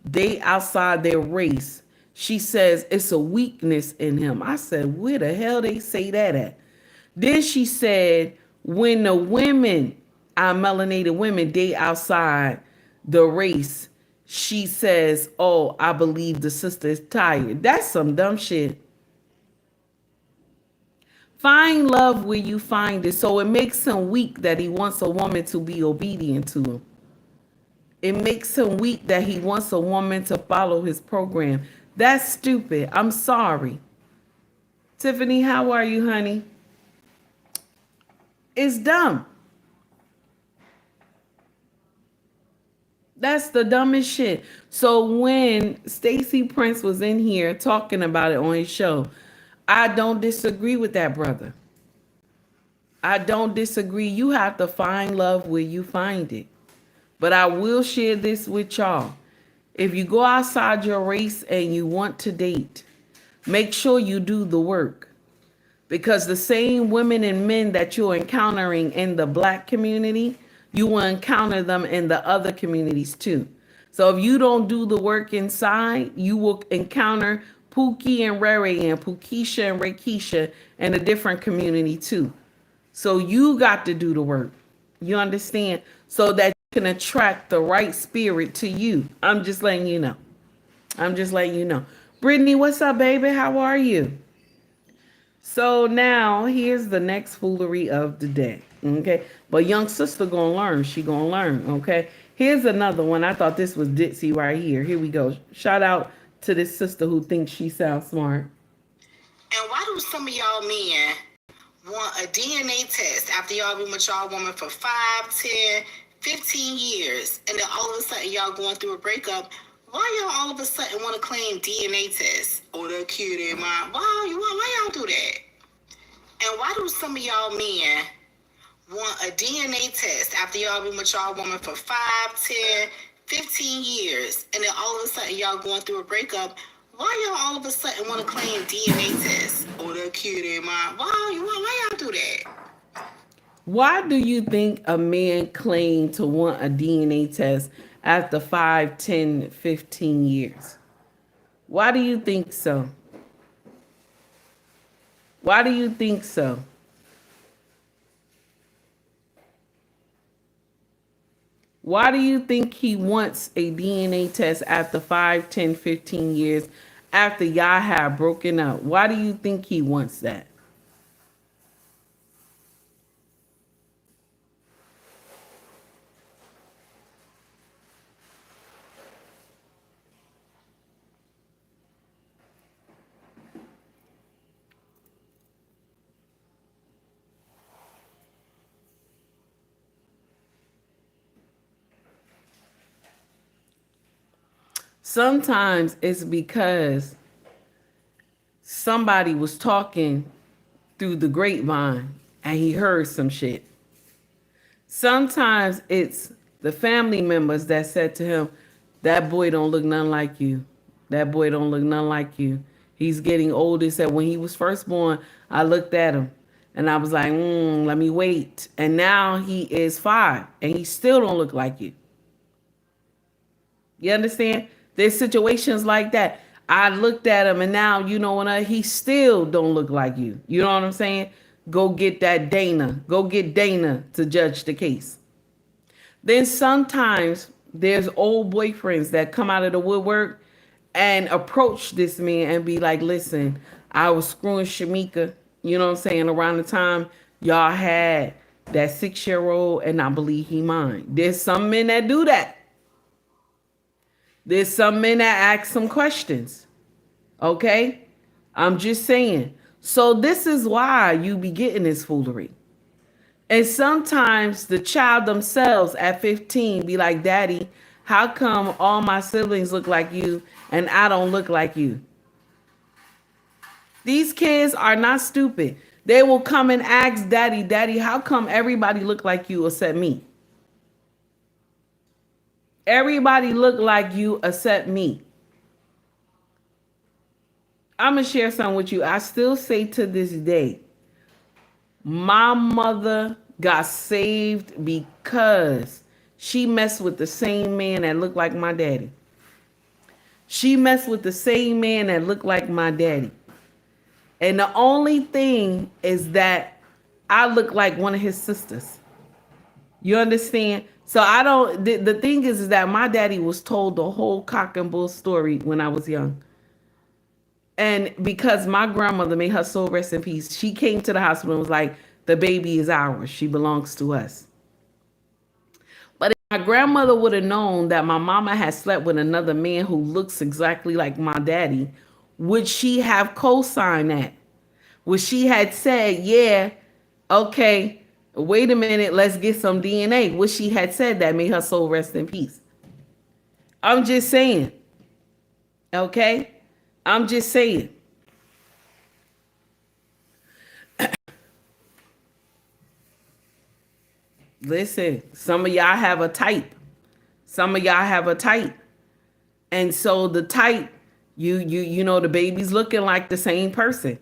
date outside their race, she says it's a weakness in him. I said, where the hell they say that at? Then she said, when the women, our melanated women, date outside the race, she says, oh, I believe the sister is tired. That's some dumb shit. Find love where you find it. So it makes him weak that he wants a woman to be obedient to him. It makes him weak that he wants a woman to follow his program. That's stupid. I'm sorry. Tiffany, how are you, honey? It's dumb. That's the dumbest shit. So when Stacey Prince was in here talking about it on his show, I don't disagree with that, brother. I don't disagree. You have to find love where you find it. But I will share this with y'all. If you go outside your race and you want to date, make sure you do the work. Because the same women and men that you're encountering in the black community, you will encounter them in the other communities too. So if you don't do the work inside, you will encounter Pookie and Rere and Pookeisha and Rakesha in a different community too. So you got to do the work. You understand? So that you can attract the right spirit to you. I'm just letting you know. I'm just letting you know. Brittany, what's up, baby? How are you? So now here's the next foolery of the day. Okay. But young sister gonna learn. She gonna learn. Okay. Here's another one. I thought this was ditzy right here. Here we go. Shout out to this sister who thinks she sounds smart. And why do some of y'all men want a DNA test after y'all been with y'all woman for 5, 10, 15 years, and then all of a sudden y'all going through a breakup? Why y'all all of a sudden want to claim DNA tests? Oh, that kid ain't mine. Why y'all do that? And why do some of y'all men want a DNA test after y'all been with y'all woman for 5, 10, 15 years, and then all of a sudden y'all going through a breakup? Why y'all all of a sudden want to claim DNA tests? Oh, that kid ain't mine. Why y'all do that? Why do you think a man claimed to want a DNA test after 5, 10, 15 years? Why do you think so? Why do you think so? Why do you think he wants a DNA test after 5, 10, 15 years after y'all have broken up? Why do you think he wants that? Sometimes it's because somebody was talking through the grapevine and he heard some shit. Sometimes it's the family members that said to him, that boy don't look nothing like you. That boy don't look nothing like you. He's getting older. He said when he was first born, I looked at him and I was like, let me wait. And now he is 5 and he still don't look like you. You understand? There's situations like that. I looked at him and now, you know what, he still don't look like you. You know what I'm saying? Go get that Dana. Go get Dana to judge the case. Then sometimes there's old boyfriends that come out of the woodwork and approach this man and be like, listen, I was screwing Shamika, you know what I'm saying, around the time y'all had that 6-year-old and I believe he mine. There's some men that do that. There's some men that ask some questions. Okay? I'm just saying. So this is why you be getting this foolery. And sometimes the child themselves at 15 be like, Daddy, how come all my siblings look like you and I don't look like you? These kids are not stupid. They will come and ask Daddy, Daddy, how come everybody look like you except me? Everybody look like you except me. I'm going to share something with you. I still say to this day, my mother got saved because she messed with the same man that looked like my daddy. She messed with the same man that looked like my daddy. And the only thing is that I look like one of his sisters. You understand? So I don't, the thing is that my daddy was told the whole cock and bull story when I was young. And because my grandmother, may her soul rest in peace, she came to the hospital and was like, the baby is ours. She belongs to us. But if my grandmother would have known that my mama had slept with another man who looks exactly like my daddy, would she have co-signed that? Would she had said, yeah, okay, wait a minute, let's get some DNA. Would she had said that, may her soul rest in peace? I'm just saying. Okay? I'm just saying. Listen, some of y'all have a type. Some of y'all have a type. And so the type, you know, the baby's looking like the same person.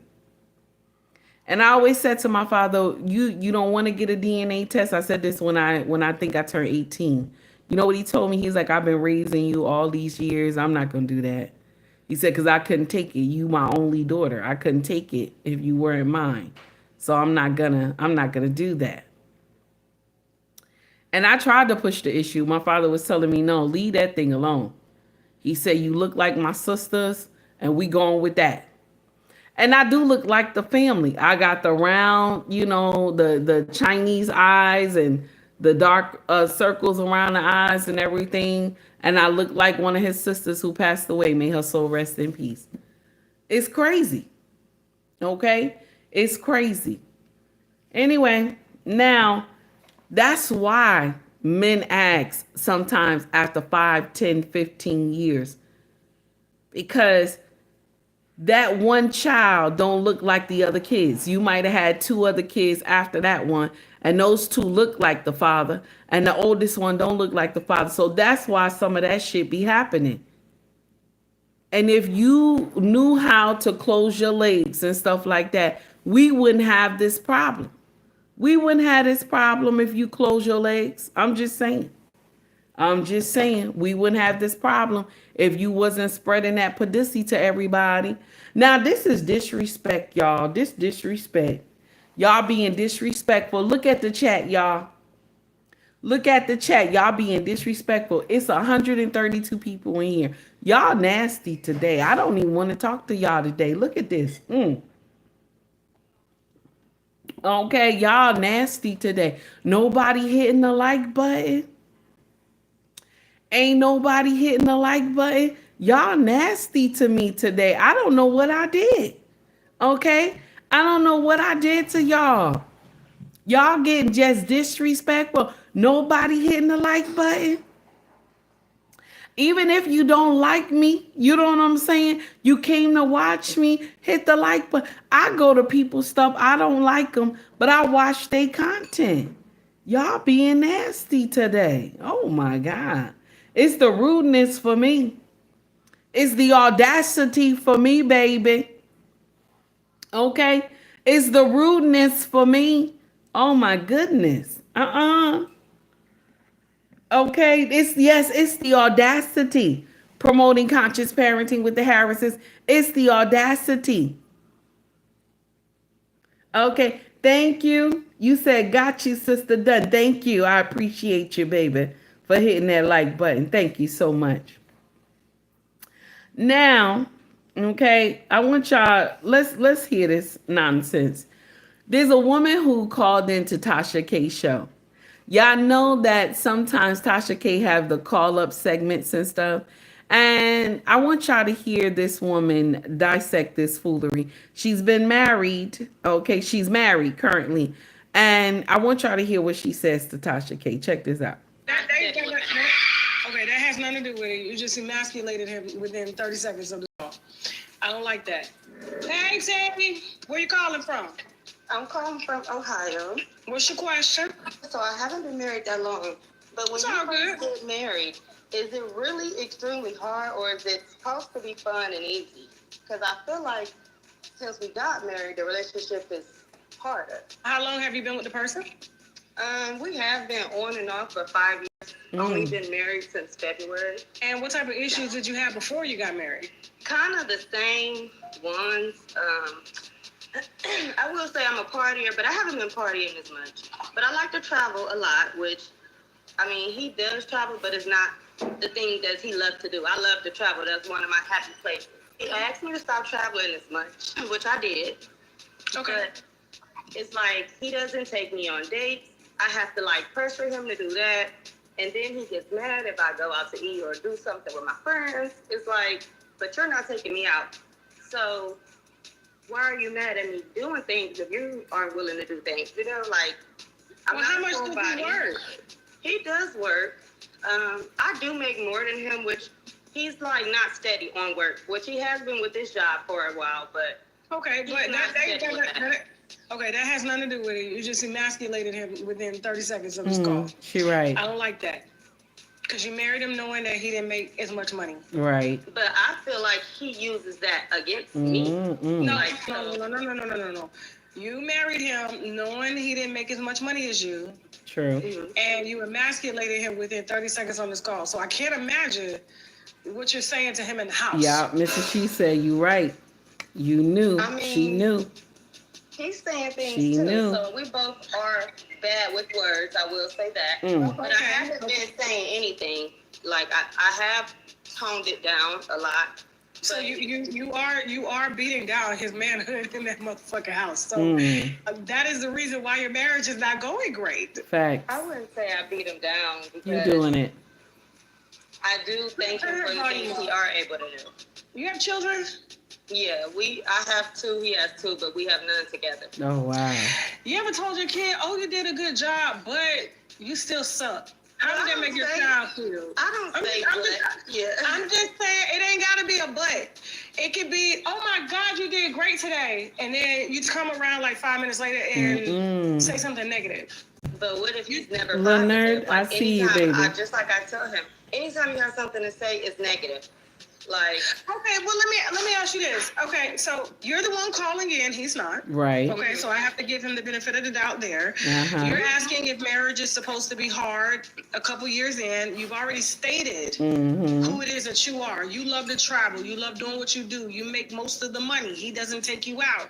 And I always said to my father, you don't want to get a DNA test. I said this when I think I turned 18. You know what he told me? He's like, I've been raising you all these years. I'm not gonna do that. He said, because I couldn't take it. You my only daughter. I couldn't take it if you weren't mine. So I'm not gonna do that. And I tried to push the issue. My father was telling me, no, leave that thing alone. He said, you look like my sisters, and we going with that. And I do look like the family. I got the round, the Chinese eyes and the dark circles around the eyes and everything. And I look like one of his sisters who passed away. May her soul rest in peace. It's crazy. Okay? It's crazy. Anyway, now that's why men ask sometimes after 5, 10, 15 years. Because that one child don't look like the other kids. You might have had 2 other kids after that one, and those 2 look like the father, and the oldest one don't look like the father. So that's why some of that shit be happening. And if you knew how to close your legs and stuff like that, we wouldn't have this problem. We wouldn't have this problem if you close your legs. I'm just saying. We wouldn't have this problem if you wasn't spreading that pussy to everybody. Now, this is disrespect, y'all. This disrespect. Y'all being disrespectful. Look at the chat, y'all. Look at the chat. Y'all being disrespectful. It's 132 people in here. Y'all nasty today. I don't even want to talk to y'all today. Look at this. Okay, y'all nasty today. Nobody hitting the like button. Ain't nobody hitting the like button. Y'all nasty to me today. I don't know what I did. Okay? I don't know what I did to y'all. Y'all getting just disrespectful. Nobody hitting the like button. Even if you don't like me, you know what I'm saying? You came to watch me, hit the like button. I go to people's stuff. I don't like them, but I watch their content. Y'all being nasty today. Oh my God. It's the rudeness for me. It's the audacity for me, baby. Okay? It's the rudeness for me. Oh my goodness. Okay? It's the audacity. Promoting conscious parenting with the Harrises. It's the audacity. Okay. Thank you. You said, got you, sister Dunn. Thank you. I appreciate you, baby, for hitting that like button. Thank you so much. Now, okay, I want y'all, let's hear this nonsense. There's a woman who called into Tasha K show. Y'all know that sometimes Tasha K have the call up segments and stuff. And I want y'all to hear this woman dissect this foolery. She's been married. Okay, she's married currently. And I want y'all to hear what she says to Tasha K. Check this out. Okay, that has nothing to do with it. You just emasculated him within 30 seconds of the call. I don't like that. Hey, Tammy, where you calling from? I'm calling from Ohio. What's your question? So I haven't been married that long, but when you first get married, is it really extremely hard, or is it supposed to be fun and easy? Because I feel like since we got married, the relationship is harder. How long have you been with the person? We have been on and off for 5 years. Only been married since February. And what type of issues did you have before you got married? Kind of the same ones. I will say I'm a partier, but I haven't been partying as much. But I like to travel a lot, which, I mean, he does travel, but it's not the thing that he loves to do. I love to travel. That's one of my happy places. He asked me to stop traveling as much, which I did. Okay. But it's like he doesn't take me on dates. I have to like pressure him to do that. And then he gets mad if I go out to eat or do something with my friends. It's like, but you're not taking me out. So why are you mad at me doing things if you aren't willing to do things? You know, like, I'm not how much does he work? He does work. I do make more than him, which he's like not steady on work, which he has been with this job for a while, but okay, but that has nothing to do with it. You just emasculated him within 30 seconds of his call. She right. I don't like that. Because you married him knowing that he didn't make as much money. Right. But I feel like he uses that against me. No. You married him knowing he didn't make as much money as you. True. And you emasculated him within 30 seconds on this call. So I can't imagine what you're saying to him in the house. Yeah, Mrs. She said you right. You knew. I mean, she knew. He's saying things She too, knew. so we both are bad with words. I will say that, but I haven't been saying anything. Like I have toned it down a lot. So you are beating down his manhood in that motherfucking house. So that is the reason why your marriage is not going great. Facts. I wouldn't say I beat him down because You doing it. I do thank him for the things he are able to do. You have children? Yeah, I have 2, he has 2, but we have none together. Oh wow. You ever told your kid, "Oh, you did a good job, but you still suck"? How does that make your child feel? I don't say but. I'm just saying it ain't gotta be a but. It could be, "Oh my God, you did great today," and then you come around like 5 minutes later and say something negative. But what if he's never Little positive? nerd, I see you, baby. Just like I tell him, anytime you have something to say, it's negative. Like, okay, well let me ask you this. Okay, so you're the one calling in, he's not. Right. Okay, so I have to give him the benefit of the doubt there. You're asking if marriage is supposed to be hard a couple years in. You've already stated who it is that you are. You love to travel. You love doing what you do. You make most of the money. He doesn't take you out.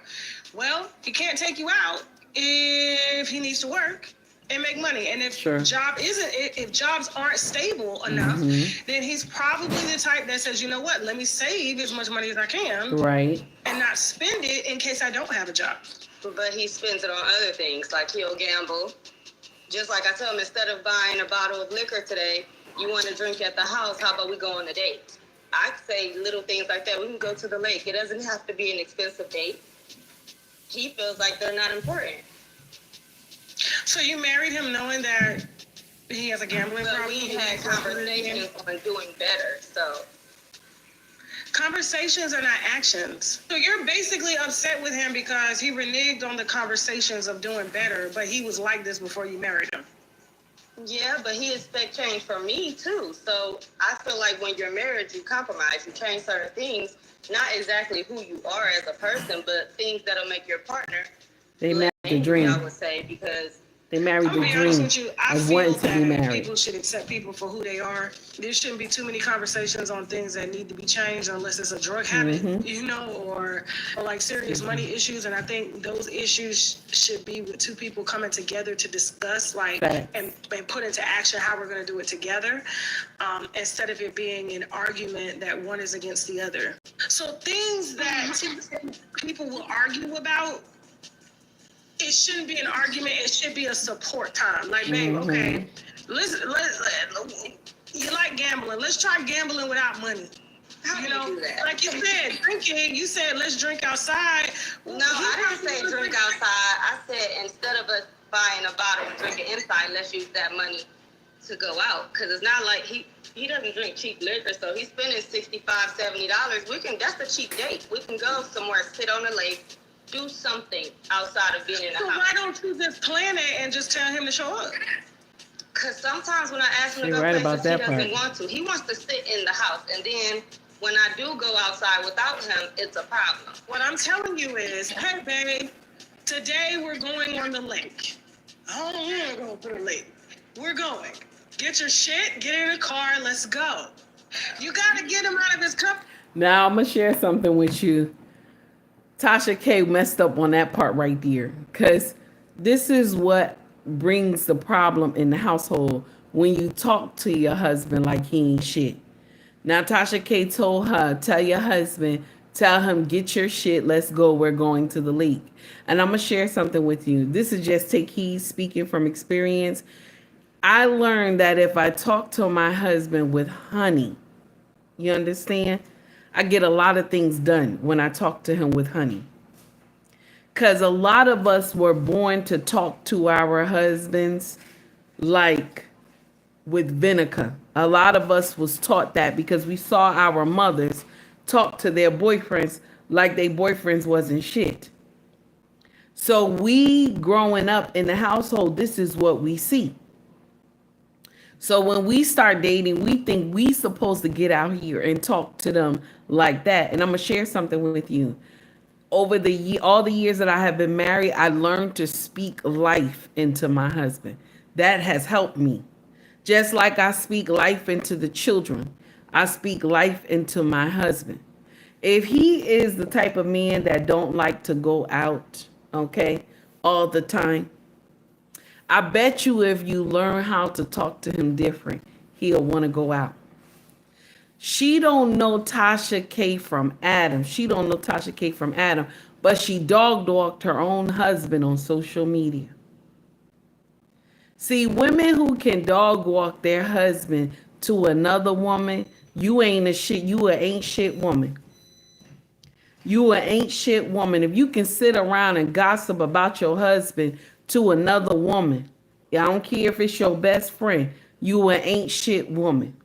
Well, he can't take you out if he needs to work and make money. And if if jobs aren't stable enough, then he's probably the type that says, you know what, let me save as much money as I can. Right. And not spend it in case I don't have a job. But he spends it on other things, like he'll gamble. Just like I tell him, instead of buying a bottle of liquor today, you want to drink at the house, how about we go on a date? I say little things like that. We can go to the lake. It doesn't have to be an expensive date. He feels like they're not important. So you married him knowing that he has a gambling problem? We had conversations on doing better, so. Conversations are not actions. So you're basically upset with him because he reneged on the conversations of doing better, but he was like this before you married him. Yeah, but he expects change from me too. So I feel like when you're married, you compromise, you change certain things, not exactly who you are as a person, but things that'll make your partner. They married the dream. I would say, because they married the dream of wanting to be married. People should accept people for who they are. There shouldn't be too many conversations on things that need to be changed unless it's a drug habit, or like serious money issues. And I think those issues should be with two people coming together to discuss, and put into action how we're going to do it together, instead of it being an argument that one is against the other. So things that people will argue about, it shouldn't be an argument. It should be a support time. Like, babe, okay, let's you like gambling. Let's try gambling without money. How do you do that? Like you said, drinking. You said let's drink outside. No, I didn't say drink outside. I said instead of us buying a bottle and drinking inside, let's use that money to go out. Because it's not like he doesn't drink cheap liquor, so he's spending $65, $70. That's a cheap date. We can go somewhere, sit on the lake, do something outside of being in the house. So why don't you just plan it and just tell him to show up? Because sometimes when I ask him to go places, he doesn't want to. He wants to sit in the house. And then when I do go outside without him, it's a problem. What I'm telling you is, hey, babe, today we're going on the lake. I don't want to go to the lake. We're going. Get your shit, get in the car, let's go. You got to get him out of his cup. Now I'm going to share something with you. Tasha K messed up on that part right there, because this is what brings the problem in the household when you talk to your husband like he ain't shit. Now Tasha K told her, tell your husband, tell him, get your shit, let's go, we're going to the lake. And I'm going to share something with you. This is just Take Heed, speaking from experience. I learned that if I talk to my husband with honey, you understand? I get a lot of things done when I talk to him with honey. Because a lot of us were born to talk to our husbands like with vinegar. A lot of us was taught that because we saw our mothers talk to their boyfriends like their boyfriends wasn't shit. So we growing up in the household, this is what we see. So when we start dating, we think we supposed to get out here and talk to them like that. And I'm going to share something with you. over all the years that I have been married, I learned to speak life into my husband. That has helped me. Just like I speak life into the children, I speak life into my husband. If he is the type of man that don't like to go out, okay, all the time, I bet you if you learn how to talk to him different, he'll want to go out. She don't know Tasha K from Adam. She don't know Tasha K from Adam, but she dog walked her own husband on social media. See, women who can dog walk their husband to another woman, you ain't a shit. You a ain't shit woman. You a ain't shit woman. If you can sit around and gossip about your husband to another woman, I don't care if it's your best friend, you a ain't shit woman.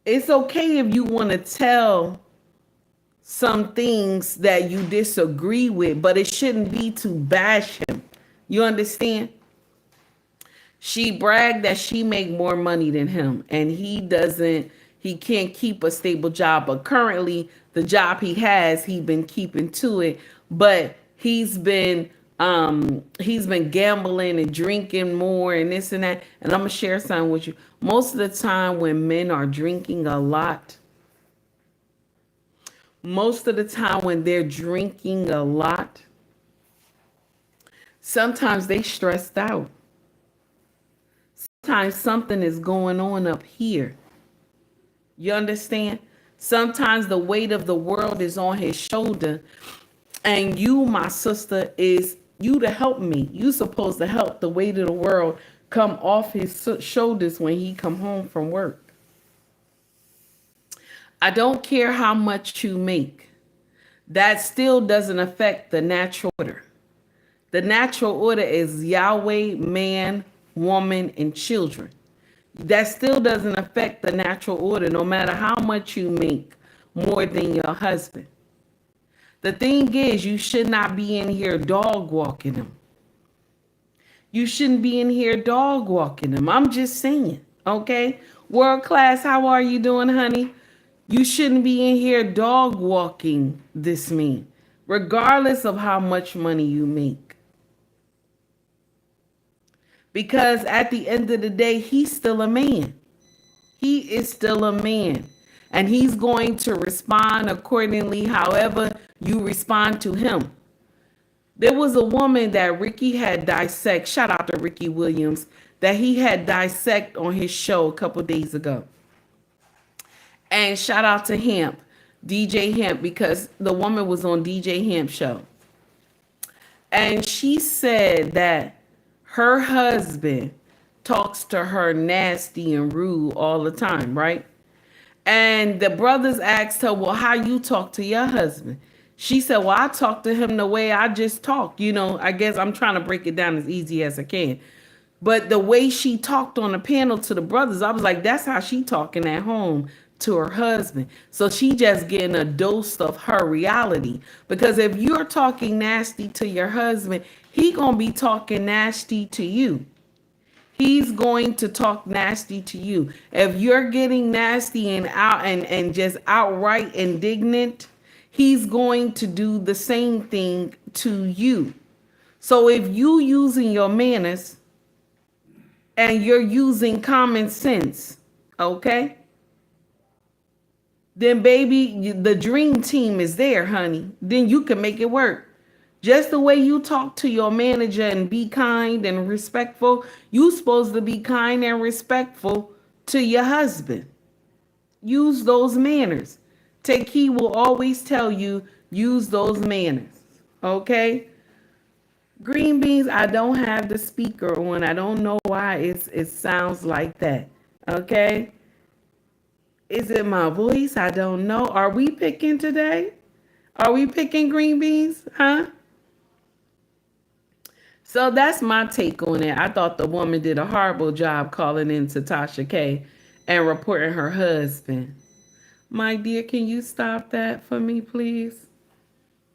It's okay if you want to tell some things that you disagree with, but it shouldn't be to bash him. You understand? She bragged that she make more money than him, and he can't keep a stable job. But currently, the job he has, he's been keeping to it. But he's been gambling and drinking more and this and that. And I'm gonna share something with you. Most of the time when men are drinking a lot, sometimes they stressed out. Sometimes something is going on up here. You understand? Sometimes the weight of the world is on his shoulder. And you, my sister, is you to help me. You supposed to help the weight of the world come off his shoulders when he come home from work. I don't care how much you make. That still doesn't affect the natural order. The natural order is Yahweh, man, woman, and children. That still doesn't affect the natural order, no matter how much you make more than your husband. The thing is, you should not be in here dog walking him. You shouldn't be in here dog walking him. I'm just saying, okay? World class, how are you doing, honey? You shouldn't be in here dog walking this man, regardless of how much money you make. Because at the end of the day, he's still a man. He is still a man. And he's going to respond accordingly, however you respond to him. There was a woman that Ricky had dissect, shout out to Ricky Williams, that he had dissect on his show a couple days ago. And shout out to Hemp, DJ Hemp, because the woman was on DJ Hemp's show. And she said that her husband talks to her nasty and rude all the time, right? And the brothers asked her, well, how you talk to your husband? She said, well, I talk to him the way I just talk. You know, I guess I'm trying to break it down as easy as I can. But the way she talked on the panel to the brothers, I was like, that's how she talking at home to her husband. So she just getting a dose of her reality. Because if you're talking nasty to your husband, he gonna be talking nasty to you. He's going to talk nasty to you. If you're getting nasty and out and just outright indignant, he's going to do the same thing to you. So if you using your manners and you're using common sense, okay? Then baby, the dream team is there, honey. Then you can make it work. Just the way you talk to your manager and be kind and respectful, you supposed to be kind and respectful to your husband. Use those manners. Taki will always tell you, use those manners. Okay? Green beans, I don't have the speaker on. I don't know why it sounds like that. Okay? Is it my voice? I don't know. Are we picking today? Are we picking green beans? Huh? So that's my take on it. I thought the woman did a horrible job calling in to Tasha K and reporting her husband. My dear, can you stop that for me, please?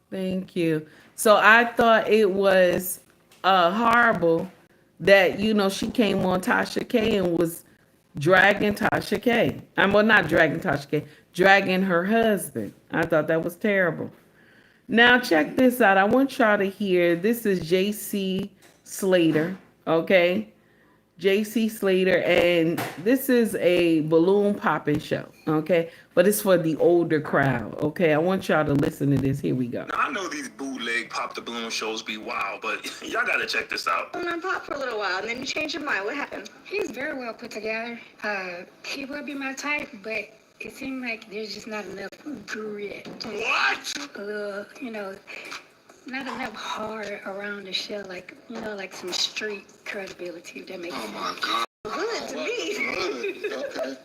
Thank you. So I thought it was horrible that, you know, she came on Tasha K and was dragging Tasha K. Well, not dragging Tasha K, dragging her husband. I thought that was terrible. Now check this out. I want y'all to hear. This is JC Slater. Okay. JC Slater, and this is a balloon popping show, okay? But it's for the older crowd, okay? I want y'all to listen to this. Here we go. Now, I know these bootleg pop the balloon shows be wild, but y'all gotta check this out. And I popped for a little while, and then you changed your mind. What happened? He's very well put together. He would be my type, but it seemed like there's just not enough grit. What? A little, not enough heart around the shell, like some street credibility. That makes sense. My God. Good to me. Good. Okay.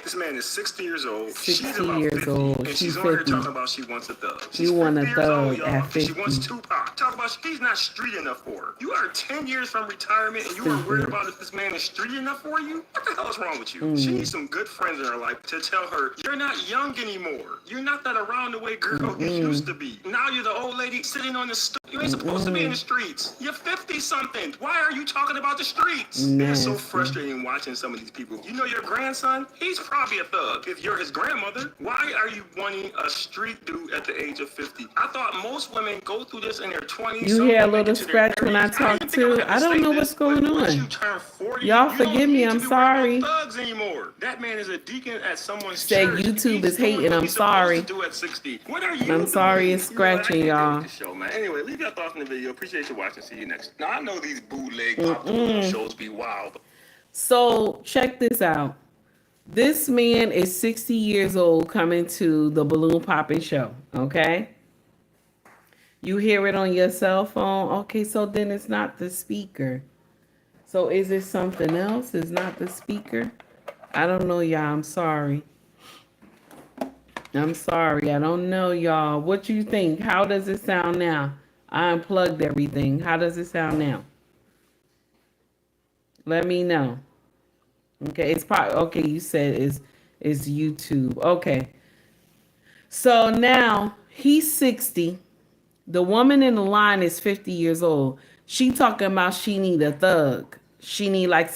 This man is 60 years old. 60 She's about years 50, old. and She's she's on here 50. talking about she wants a thug. You want a 50 years old, thug y'all. at 50. She wants Tupac. Talk about she's not street enough for her. You are 10 years from retirement, and you are worried about if this man is street enough for you? What the hell is wrong with you? She needs some good friends in her life to tell her, you're not young anymore. You're not that around the way girl you used to be. Now you're the old lady sitting on the stoop. You ain't supposed to be in the streets. You're 50-something. Why are you talking about the streets? It's so frustrating watching some of these people. You know your grandson? He's probably a thug. If you're his grandmother, why are you wanting a street dude at the age of 50? I thought most women go through this in their 20s. You hear a little scratch when I talk too. I don't know what's going on. Y'all forgive me. I'm sorry. Thugs anymore. That man is a deacon at someone's Say church. YouTube is hating. I'm sorry. I'm sorry it's scratching, y'all. Anyway, leave your thoughts in the video. Appreciate you watching. See you next. Now I know these bootleg pop balloon shows be wild. So check this out. This man is 60 years old coming to the balloon popping show. Okay. You hear it on your cell phone. Okay, so then it's not the speaker. So is it something else? It's not the speaker? I don't know, y'all. I'm sorry. I'm sorry. I don't know, y'all. What you think? How does it sound now? I unplugged everything. How does it sound now? Let me know. Okay, it's probably okay. You said it's YouTube. Okay. So now he's 60. The woman in the line is 50 years old. She talking about she need a thug. She need like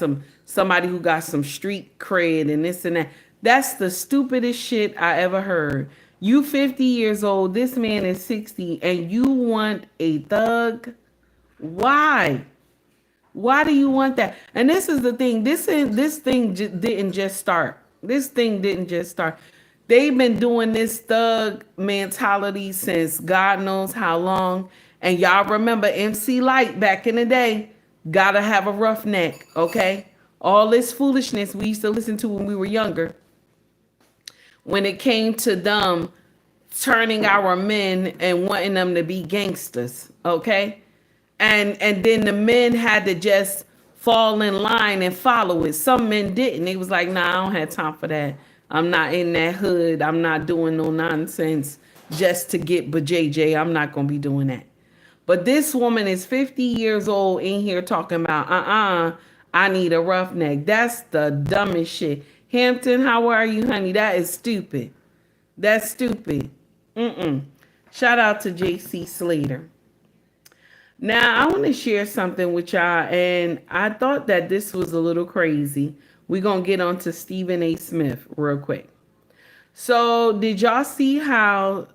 somebody who got some street cred and this and that. That's the stupidest shit I ever heard. You 50 years old, this man is 60, and you want a thug? Why? Why do you want that? And this is the thing. This thing didn't just start. This thing didn't just start. They've been doing this thug mentality since God knows how long. And y'all remember MC Light back in the day, gotta have a roughneck, okay? All this foolishness we used to listen to when we were younger. When it came to them turning our men and wanting them to be gangsters, okay? And then the men had to just fall in line and follow it. Some men didn't. They was like, nah, I don't have time for that. I'm not in that hood. I'm not doing no nonsense just to get JJ. I'm not going to be doing that. But this woman is 50 years old in here talking about, I need a roughneck. That's the dumbest shit. Hampton, how are you, honey? That is stupid. That's stupid. Shout out to JC Slater. Now, I want to share something with y'all, and I thought that this was a little crazy. We're going to get on to Stephen A. Smith real quick. So, did y'all see how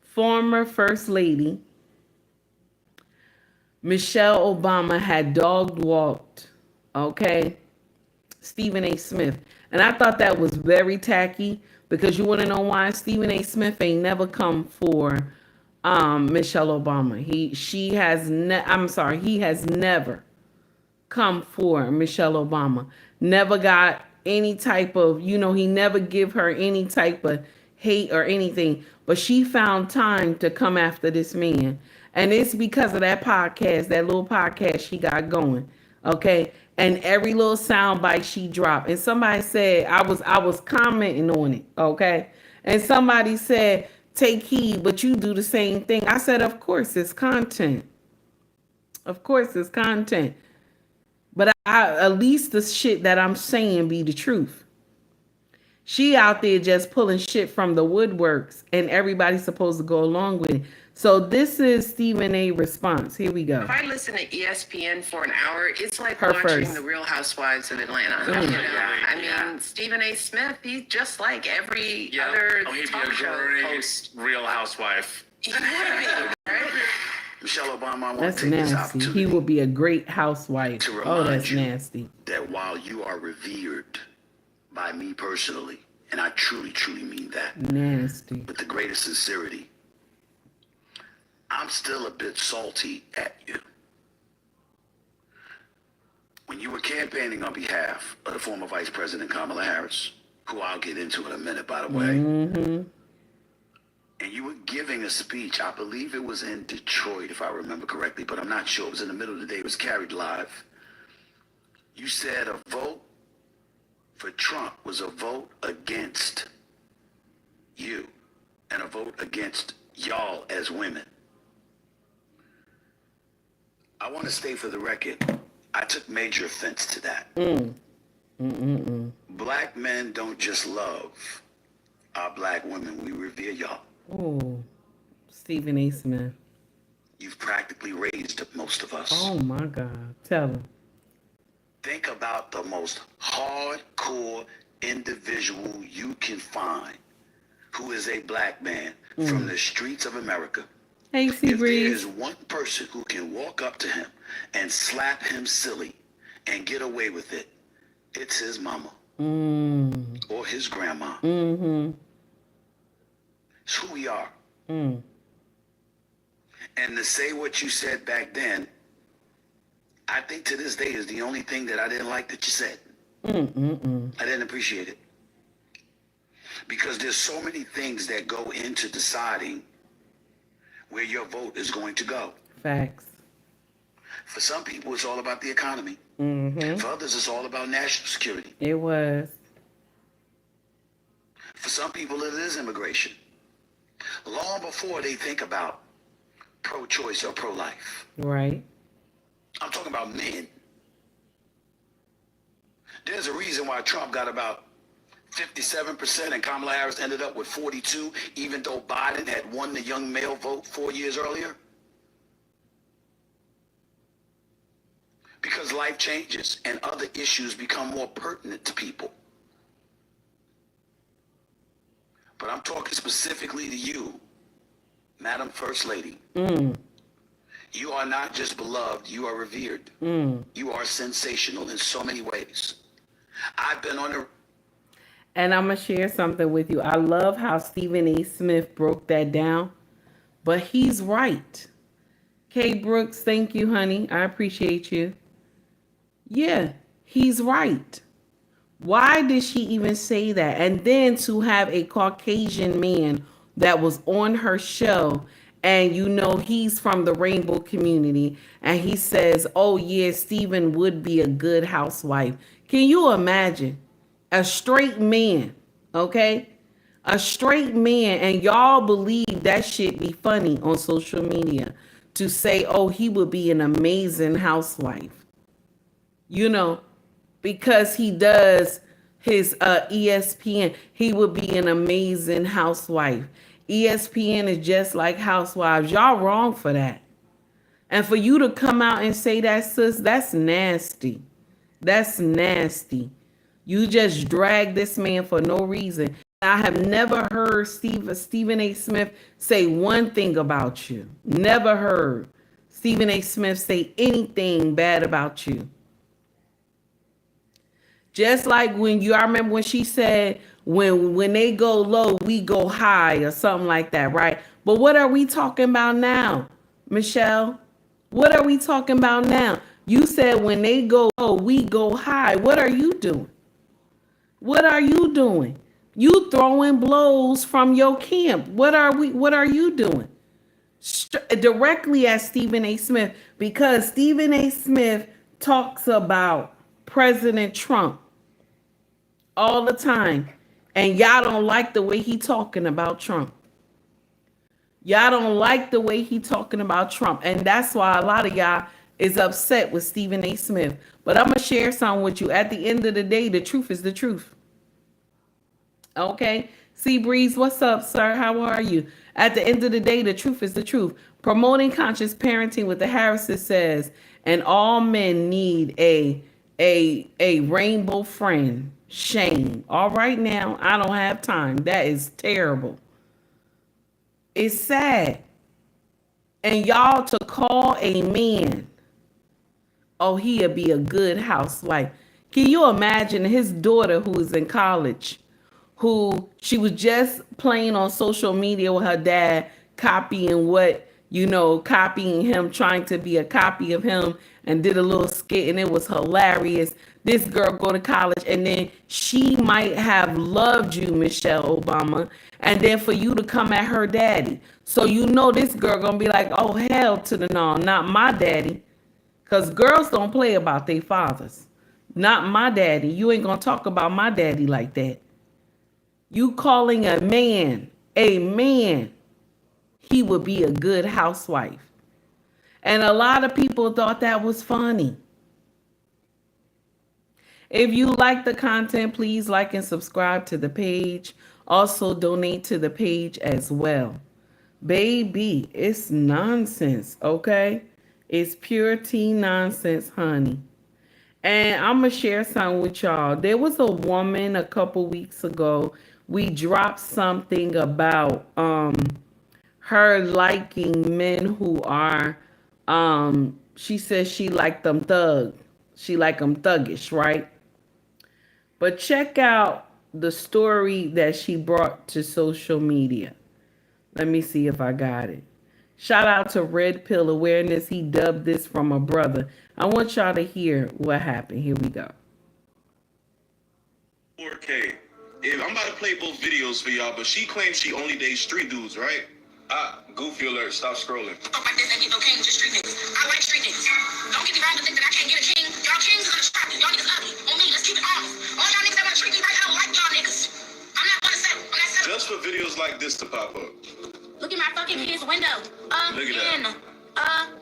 former First Lady Michelle Obama had dog walked, okay, Stephen A. Smith? And I thought that was very tacky, because you want to know why? Stephen A. Smith ain't never come for Michelle Obama. He has never come for Michelle Obama. Never got any type of, he never give her any type of hate or anything. But she found time to come after this man. And it's because of that podcast, that little podcast she got going. Okay. And every little soundbite she dropped. And somebody said, I was commenting on it. Okay. And somebody said, take heed, but you do the same thing. I said, of course it's content. Of course it's content. But at least the shit that I'm saying be the truth. She out there just pulling shit from the woodworks, and everybody's supposed to go along with it. So this is Stephen A. response. Here we go. If I listen to ESPN for an hour, it's like Her watching first. The Real Housewives of Atlanta. You know? I mean, Stephen A. Smith, he's just like every other he'd be talk a show great host. Real housewife. He would be, right? Michelle Obama, I want That's to take this nasty. opportunity He will be a great housewife. to Oh, remind that's you nasty. that while you are revered by me personally, and I truly, truly mean that, Nasty. with the greatest sincerity, I'm still a bit salty at you. When you were campaigning on behalf of the former Vice President Kamala Harris, who I'll get into in a minute, by the way, Mm-hmm. and you were giving a speech, I believe it was in Detroit, if I remember correctly, but I'm not sure. It was in the middle of the day. It was carried live. You said a vote for Trump was a vote against you and a vote against y'all as women. I want to state for the record, I took major offense to that. Black men don't just love our black women. We revere y'all. Oh, Stephen A. Smith. You've practically raised most of us. Oh my God. Tell him. Think about the most hardcore individual you can find who is a black man from the streets of America. Hey, If there Breeze. is one person who can walk up to him and slap him silly and get away with it, it's his mama or his grandma. Mm-hmm. It's who we are. Mm. And to say what you said back then, I think to this day is the only thing that I didn't like that you said. I didn't appreciate it. Because there's so many things that go into deciding where your vote is going to go. Facts. For some people, it's all about the economy. Mm-hmm. For others, it's all about national security. It was. For some people, it is immigration. Long before they think about pro-choice or pro-life. Right. I'm talking about men. There's a reason why Trump got about 57% and Kamala Harris ended up with 42, even though Biden had won the young male vote 4 years earlier. Because life changes and other issues become more pertinent to people. But I'm talking specifically to you, Madam First Lady. You are not just beloved, you are revered. You are sensational in so many ways. I've been on the... And I'm going to share something with you. I love how Stephen A. Smith broke that down, but he's right. Kay Brooks, thank you, honey. I appreciate you. Yeah, he's right. Why did she even say that? And then to have a Caucasian man that was on her show, and you know he's from the rainbow community, and he says, oh yeah, Stephen would be a good housewife. Can you imagine? A straight man, okay? A straight man, and y'all believe that shit be funny on social media to say, oh, he would be an amazing housewife. You know, because he does his ESPN, he would be an amazing housewife. ESPN is just like Housewives. Y'all wrong for that. And for you to come out and say that, sis, that's nasty. That's nasty. You just drag this man for no reason. I have never heard Stephen A. Smith say one thing about you. Never heard Stephen A. Smith say anything bad about you. Just like I remember when she said, when they go low, we go high or something like that, right? But what are we talking about now, Michelle? What are we talking about now? You said when they go low, we go high. What are you doing? What are you doing? You throwing blows from your camp. What are you doing? Directly at Stephen A. Smith, because Stephen A. Smith talks about President Trump all the time. And y'all don't like the way he talking about Trump. Y'all don't like the way he talking about Trump. And that's why a lot of y'all is upset with Stephen A. Smith. But I'm going to share something with you. At the end of the day, the truth is the truth. Okay. Sea Breeze, what's up, sir? How are you? At the end of the day, the truth is the truth. Promoting conscious parenting with the Harrises says, and all men need a rainbow friend. Shame. All right now, I don't have time. That is terrible. It's sad. And y'all to call a man, oh, he'll be a good housewife. Can you imagine his daughter who is in college, who she was just playing on social media with her dad, copying copying him, trying to be a copy of him, and did a little skit, and it was hilarious. This girl go to college, and then she might have loved you, Michelle Obama, and then for you to come at her daddy. So this girl gonna be like, oh, hell to the no, not my daddy. Because girls don't play about their fathers. Not my daddy. You ain't gonna talk about my daddy like that. You calling a man, he would be a good housewife. And a lot of people thought that was funny. If you like the content, please like and subscribe to the page. Also donate to the page as well. Baby, it's nonsense, okay? It's pure tea nonsense, honey. And I'm going to share something with y'all. There was a woman a couple weeks ago. We dropped something about her liking men who are, she says she liked them She like them thuggish, right? But check out the story that she brought to social media. Let me see if I got it. Shout out to Red Pill Awareness. He dubbed this from a brother. I want y'all to hear what happened. Here we go. 4K. I'm about to play both videos for y'all, but she claims she only dates street dudes, right? Goofy alert. Stop scrolling. Fuck like this and get no king, just street niggas. I like street niggas. Don't get me wrong to think that I can't get a king. Y'all kings is gonna trap. Y'all niggas ugly. On me, let's keep it honest. All y'all niggas that wanna treat me right, I don't like y'all niggas. I'm not gonna settle. I'm not settling. Just for videos like this to pop up. Look at my fucking kid's window. Look at that.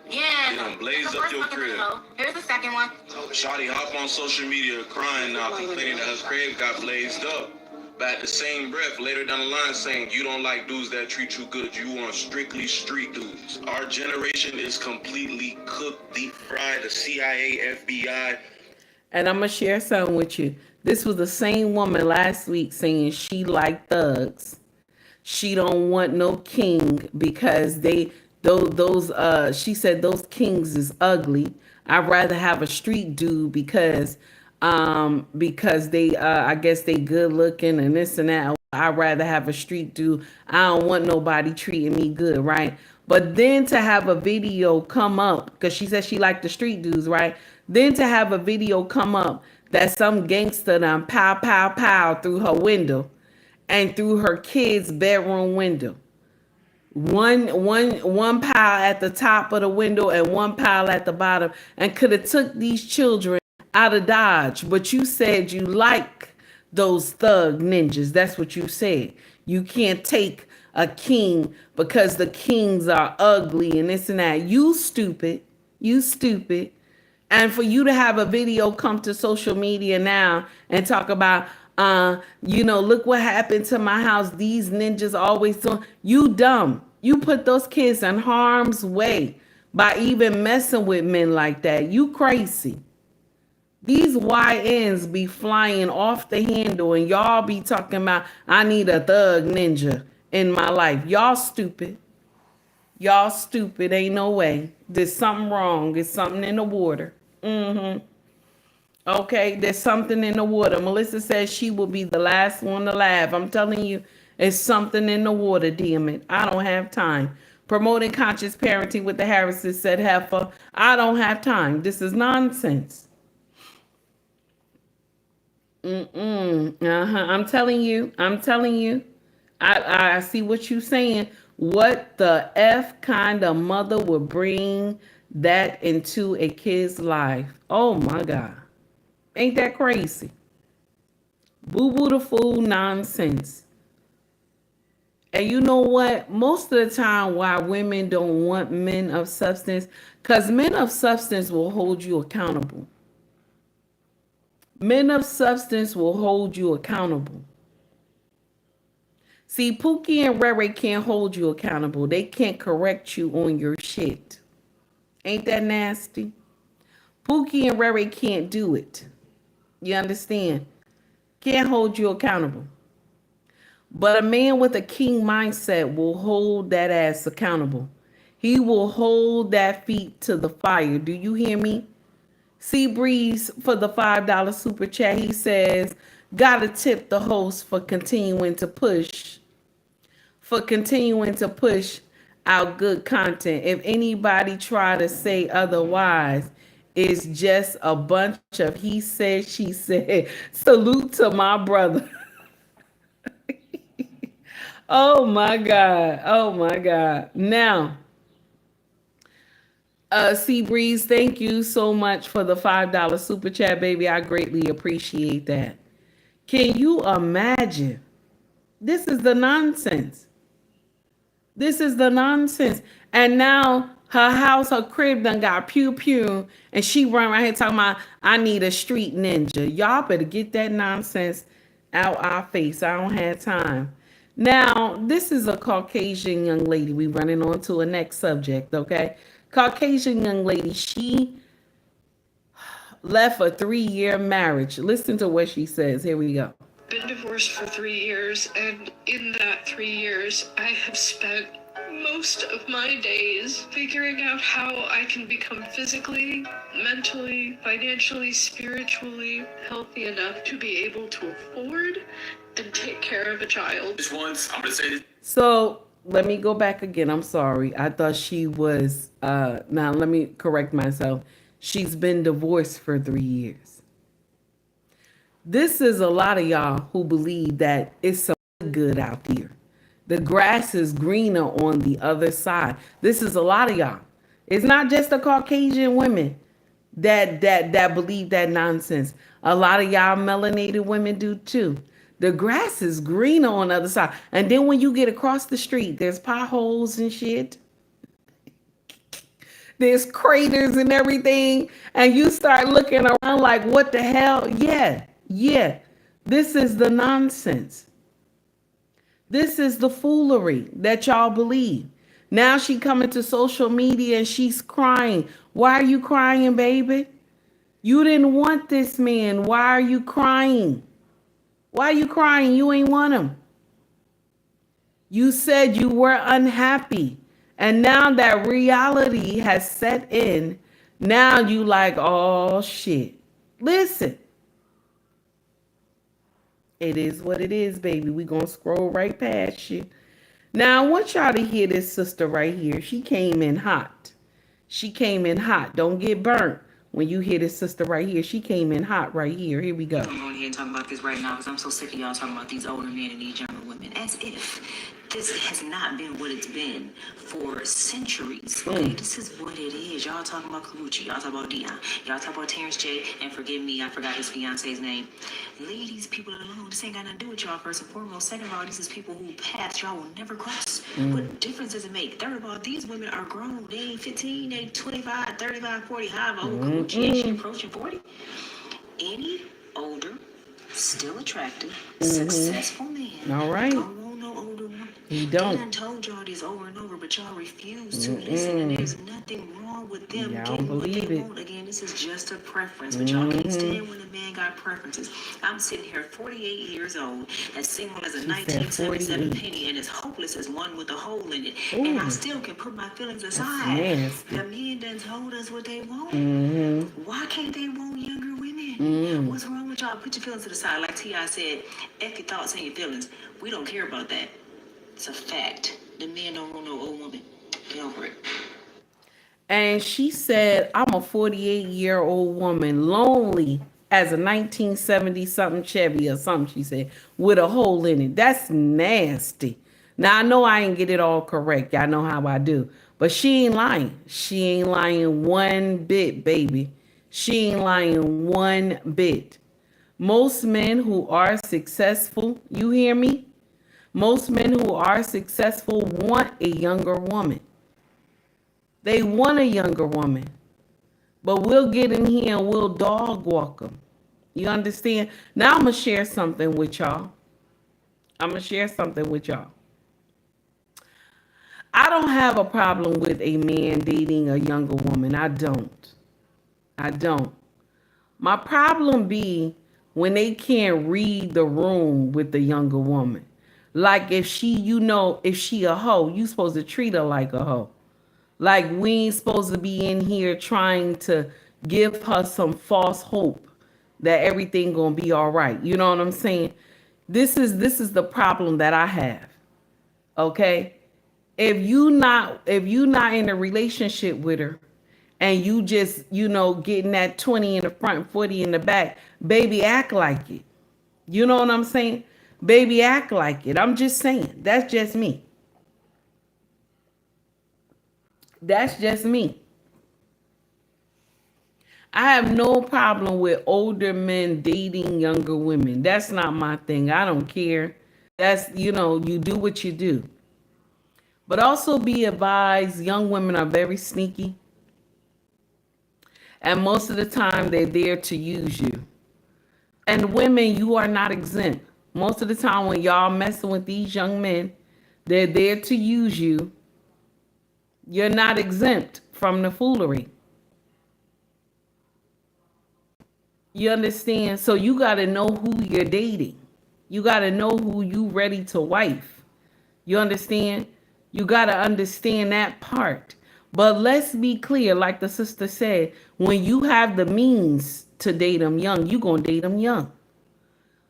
Yeah. You done blazed up your crib. Here's the second one. Shawty hop on social media crying now, complaining that her crib got blazed up. But at the same breath, later down the line saying, you don't like dudes that treat you good. You want strictly street dudes. Our generation is completely cooked, deep fried. The CIA, FBI. And I'm going to share something with you. This was the same woman last week saying she liked thugs. She don't want no king because she said those kings is ugly. I'd rather have a street dude because they I guess they good looking and this and that. I'd rather have a street dude. I don't want nobody treating me good, right? But then to have a video come up, because she said she liked the street dudes, right? Then to have a video come up that some gangster done pow pow pow through her window and through her kid's bedroom window. One pile at the top of the window and one pile at the bottom, and could have took these children out of Dodge. But you said you like those thug ninjas. That's what you said. You can't take a king because the kings are ugly and this and that. You stupid. And for you to have a video come to social media now and talk about, look what happened to my house. These ninjas always doing. You dumb. You put those kids in harm's way by even messing with men like that. You crazy. These YNs be flying off the handle and y'all be talking about, I need a thug ninja in my life. Y'all stupid. Ain't no way. There's something wrong. There's something in the water. Okay, there's something in the water. Melissa says she will be the last one to laugh. I'm telling you, it's something in the water, damn it. I don't have time. Promoting conscious parenting with the Harrises, said Heifer. I don't have time. This is nonsense. I'm telling you. I see what you're saying. What the F kind of mother would bring that into a kid's life? Oh my God. Ain't that crazy? Boo-boo the fool nonsense. And you know what? Most of the time why women don't want men of substance, because men of substance will hold you accountable. Men of substance will hold you accountable. See, Pookie and Rere can't hold you accountable. They can't correct you on your shit. Ain't that nasty? Pookie and Rere can't do it. You understand? Can't hold you accountable. But a man with a king mindset will hold that ass accountable. He will hold that feet to the fire. Do you hear me? Sea Breeze for the $5 super chat. He says, gotta tip the host for continuing to push out good content. If anybody try to say otherwise, it's just a bunch of he said, she said. Salute to my brother. Oh my God. Oh my God. Now, Sea Breeze, thank you so much for the $5 super chat, baby. I greatly appreciate that. Can you imagine? This is the nonsense. This is the nonsense. And now her house, her crib done got pew pew, and she run right here talking about, I need a street ninja. Y'all better get that nonsense out our face. I don't have time. Now, this is a Caucasian young lady. We running on to a next subject, okay? Caucasian young lady, she left a 3-year marriage. Listen to what she says. Here we go. Been divorced for 3 years, and in that 3 years, I have spent most of my days figuring out how I can become physically, mentally, financially, spiritually healthy enough to be able to afford and take care of a child. Just once, I'm gonna say this. So let me go back again. I'm sorry. I thought she was, now let me correct myself. She's been divorced for 3 years. This is a lot of y'all who believe that it's so good out here. The grass is greener on the other side. This is a lot of y'all. It's not just the Caucasian women that believe that nonsense. A lot of y'all melanated women do too. The grass is greener on the other side. And then when you get across the street, there's potholes and shit. There's craters and everything. And you start looking around like, what the hell? Yeah. This is the nonsense. This is the foolery that y'all believe. Now she coming to social media and she's crying. Why are you crying, baby? You didn't want this man. Why are you crying? Why are you crying? You ain't want him. You said you were unhappy. And now that reality has set in, now you like, oh shit. Listen. It is what it is, baby. We gonna scroll right past you. Now, I want y'all to hear this sister right here. She came in hot. She came in hot. Don't get burnt when you hear this sister right here. She came in hot right here. Here we go. I'm going ahead and talk about this right now because I'm so sick of y'all talking about these older men and these younger women. As if this has not been what it's been for centuries. Okay, this is what it is. Y'all talking about Karuchi. Y'all talking about Dion. Y'all talking about Terrence J. And forgive me, I forgot his fiance's name. Leave these people alone. This ain't got nothing to do with y'all, first and foremost. Second of all, these is people who paths y'all will never cross. What difference does it make? Third of all, these women are grown. They ain't 15, they 25, 35, 40, however old Karuchi is. She approaching 40. Any older, still attractive, successful man. All right. Don't want no older woman. He don't. I done told y'all this over and over, but y'all refuse to listen. And there's nothing wrong with them getting what they want. Again, this is just a preference, but y'all can't stand when a man got preferences. I'm sitting here 48 years old, as single as a 1977 penny, and as hopeless as one with a hole in it. And I still can put my feelings aside. The men done told us what they want. Why can't they want younger women? What's wrong with y'all? Put your feelings to the side. Like T.I. said, F your thoughts and your feelings. We don't care about that. It's a fact. The men don't want no old woman. Get over it. And she said, I'm a 48-year-old woman, lonely as a 1970-something Chevy or something, she said, with a hole in it. That's nasty. Now, I know I ain't get it all correct. Y'all know how I do. But she ain't lying. She ain't lying one bit, baby. She ain't lying one bit. Most men who are successful, you hear me? Most men who are successful want a younger woman. They want a younger woman. But we'll get in here and we'll dog walk them. You understand? Now I'm going to share something with y'all. I'm going to share something with y'all. I don't have a problem with a man dating a younger woman. I don't. I don't. My problem be when they can't read the room with the younger woman. Like if she, if she a hoe, you supposed to treat her like a hoe. Like we ain't supposed to be in here trying to give her some false hope that everything gonna be all right. You know what I'm saying? This is the problem that I have. Okay? If you not in a relationship with her and you just, getting that 20 in the front, 40 in the back, baby, act like it. You know what I'm saying? Baby, act like it. I'm just saying. That's just me. That's just me. I have no problem with older men dating younger women. That's not my thing. I don't care. That's, you do what you do. But also be advised, young women are very sneaky. And most of the time, they're there to use you. And women, you are not exempt. Most of the time when y'all messing with these young men, they're there to use you. You're not exempt from the foolery. You understand? So you got to know who you're dating. You got to know who you ready to wife. You understand? You got to understand that part. But let's be clear, like the sister said, when you have the means to date them young, you going to date them young.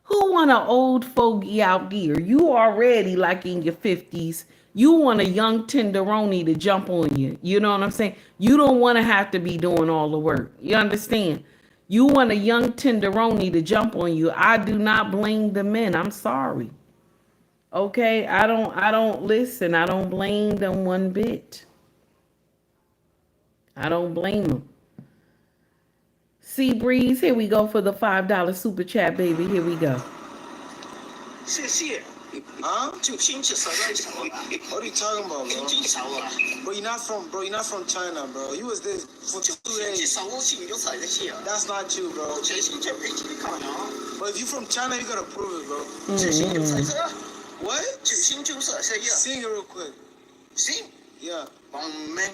Who want an old fogey out here? You already like in your 50s. You want a young tenderoni to jump on you. You know what I'm saying? You don't want to have to be doing all the work. You understand? You want a young tenderoni to jump on you. I do not blame the men. I'm sorry. Okay? I don't listen. I don't blame them one bit. I don't blame them. Sea Breeze, here we go for the $5 super chat, baby. Here we go. Huh? What are you talking about, bro? Bro, you're not from China, bro. You was there for 2 days. That's not you, bro. But if you from China, you gotta prove it, bro. What? Sing it real quick. Sing? Yeah. Oh my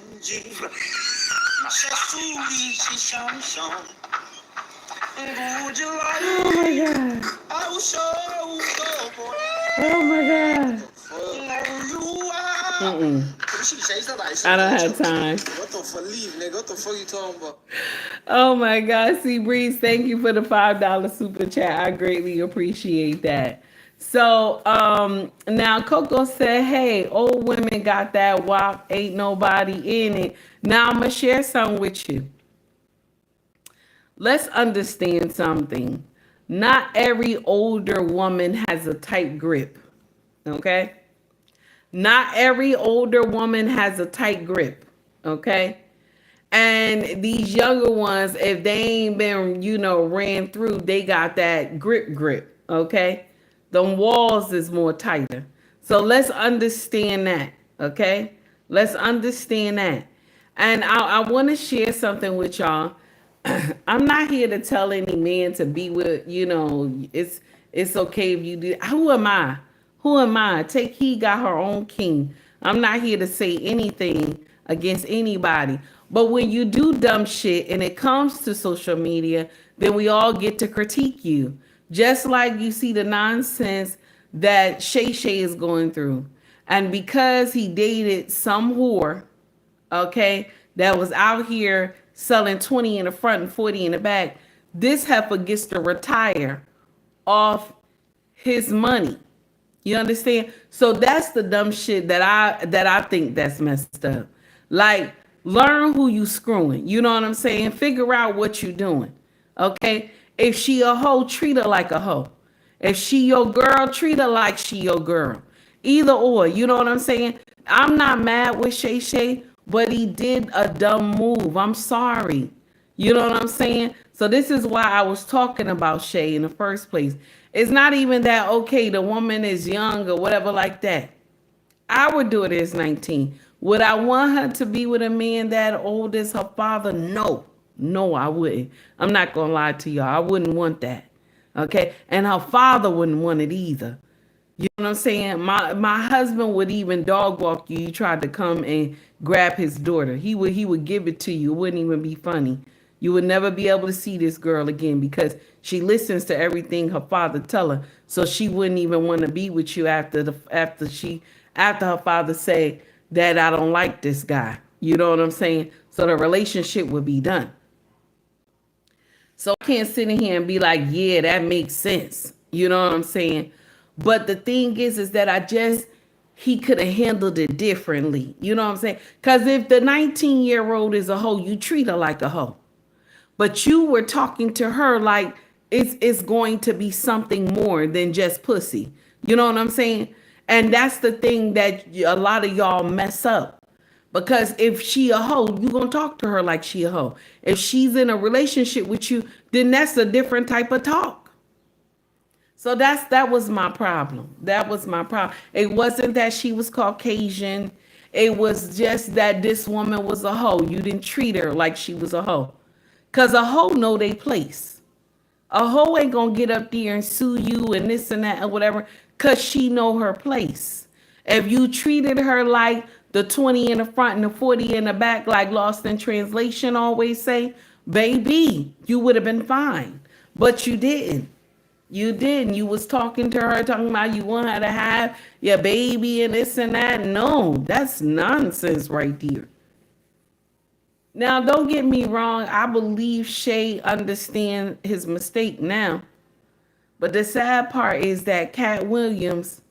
God. Oh my God. I don't have time. What the fuck, leave, nigga? What the fuck you talking about? Oh my God, Sea Breeze, thank you for the $5 super chat. I greatly appreciate that. So now Coco said, hey, old women got that WAP, ain't nobody in it. Now I'm gonna share something with you. Let's understand something. Not every older woman has a tight grip. Okay? Not every older woman has a tight grip. Okay? And these younger ones, if they ain't been, ran through, they got that grip. Okay? The walls is more tighter. So let's understand that. Okay? Let's understand that. And I want to share something with y'all. I'm not here to tell any man to be with, it's okay if you do. Who am I? Who am I? Take heed, got her own king. I'm not here to say anything against anybody. But when you do dumb shit and it comes to social media, then we all get to critique you. Just like you see the nonsense that Shay is going through. And because he dated some whore, okay, that was out here selling 20 in the front and 40 in the back, this heifer gets to retire off his money. You understand? So that's the dumb shit that I think that's messed up. Like, learn who you screwing. You know what I'm saying? Figure out what you doing. Okay? If she a hoe, treat her like a hoe. If she your girl, treat her like she your girl. Either or, you know what I'm saying? I'm not mad with Shay, but he did a dumb move. I'm sorry. You know what I'm saying? So this is why I was talking about Shay in the first place. It's not even that, okay, the woman is young or whatever like that. I would do it as 19. Would I want her to be with a man that old as her father? No. No, I wouldn't. I'm not going to lie to y'all. I wouldn't want that. Okay? And her father wouldn't want it either. You know what I'm saying? My husband would even dog walk you. You tried to come and grab his daughter. He would give it to you. It wouldn't even be funny. You would never be able to see this girl again because she listens to everything her father tell her. So she wouldn't even want to be with you after her father say that I don't like this guy. You know what I'm saying? So the relationship would be done. So I can't sit in here and be like, yeah, that makes sense. You know what I'm saying? But the thing is that he could have handled it differently. You know what I'm saying? Because if the 19-year-old is a hoe, you treat her like a hoe. But you were talking to her like it's going to be something more than just pussy. You know what I'm saying? And that's the thing that a lot of y'all mess up. Because if she a hoe, you going to talk to her like she a hoe. If she's in a relationship with you, then that's a different type of talk. So that was my problem. That was my problem. It wasn't that she was Caucasian. It was just that this woman was a hoe. You didn't treat her like she was a hoe. Because a hoe know they place. A hoe ain't going to get up there and sue you and this and that and whatever because she know her place. If you treated her like the 20 in the front and the 40 in the back, like Lost in Translation always say, baby, you would have been fine. But you didn't. You didn't. You was talking to her, talking about you want her to have your baby and this and that. No, that's nonsense right there. Now, don't get me wrong. I believe Shay understands his mistake now. But the sad part is that Cat Williams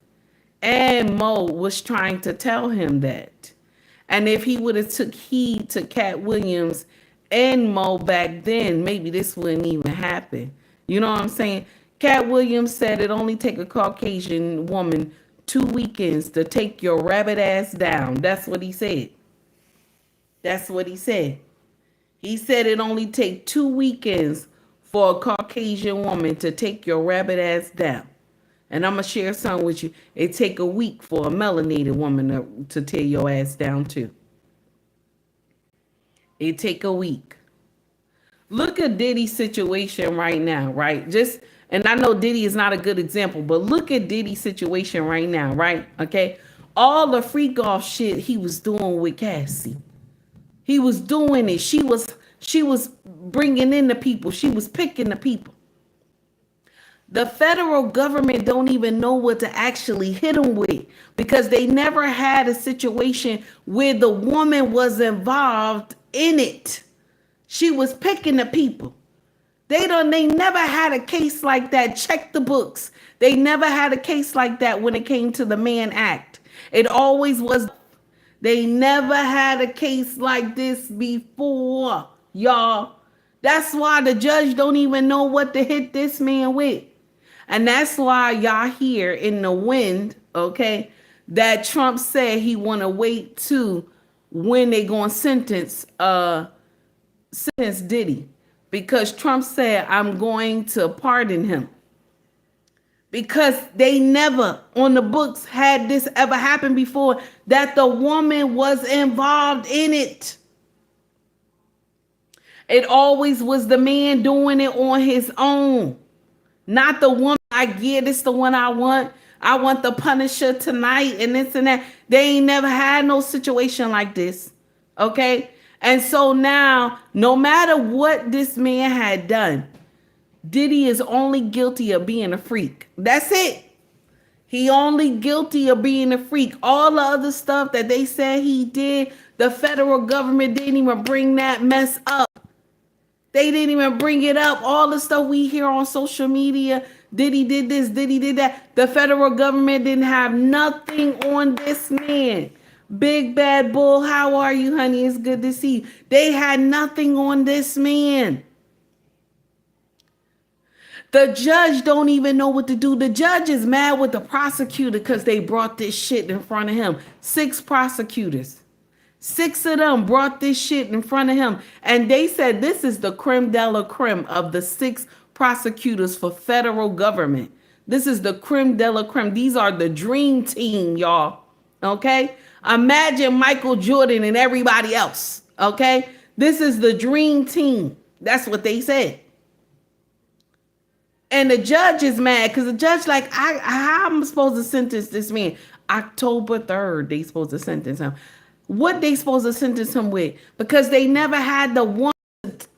and Mo was trying to tell him that. And if he would have took heed to Cat Williams and Mo back then, maybe this wouldn't even happen. You know what I'm saying? Cat Williams said it only take a Caucasian woman 2 weekends to take your rabbit ass down. That's what he said. That's what he said. He said it only take 2 weekends for a Caucasian woman to take your rabbit ass down. And I'm going to share something with you. It take a week for a melanated woman to tear your ass down too. It take a week. Look at Diddy's situation right now, right? And I know Diddy is not a good example, but look at Diddy's situation right now, right? Okay. All the freak off shit he was doing with Cassie. He was doing it. She was bringing in the people. She was picking the people. The federal government don't even know what to actually hit them with because they never had a situation where the woman was involved in it. She was picking the people. They never had a case like that. Check the books. They never had a case like that when it came to the Mann Act. It always was. They never had a case like this before, y'all. That's why the judge don't even know what to hit this man with. And that's why y'all hear in the wind, okay, that Trump said he want to wait to when they going to sentence Diddy. Because Trump said, I'm going to pardon him. Because they never on the books had this ever happen before, that the woman was involved in it. It always was the man doing it on his own. Not the woman, this is the one I want. I want the Punisher tonight and this and that. They ain't never had no situation like this. Okay? And so now, no matter what this man had done, Diddy is only guilty of being a freak. That's it. He only guilty of being a freak. All the other stuff that they said he did, the federal government didn't even bring that mess up. They didn't even bring it up. All the stuff we hear on social media, Diddy did this, Diddy did that. The federal government didn't have nothing on this man. Big Bad Bull, how are you, honey? It's good to see you. They had nothing on this man. The judge don't even know what to do. The judge is mad with the prosecutor because they brought this shit in front of him. 6 prosecutors. 6 of them brought this shit in front of him. And they said this is the creme de la creme of the 6 prosecutors for federal government. This is the creme de la creme. These are the dream team, y'all. Okay? Imagine Michael Jordan and everybody else. Okay? This is the dream team. That's what they said. And the judge is mad because the judge like, how am I supposed to sentence this man? October 3rd, they supposed to sentence him. What they supposed to sentence him with? Because they never had the one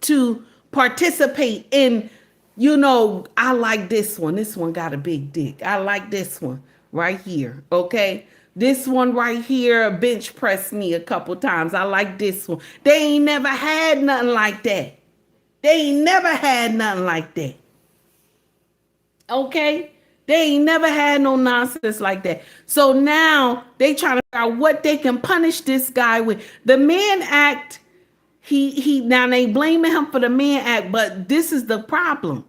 to participate in, I like this one. This one got a big dick. I like this one right here. Okay. This one right here bench pressed me a couple times. I like this one. They ain't never had nothing like that. They ain't never had nothing like that. Okay? They ain't never had no nonsense like that. So now they trying to figure out what they can punish this guy with. The Mann Act, he now they blaming him for the Mann Act, but this is the problem.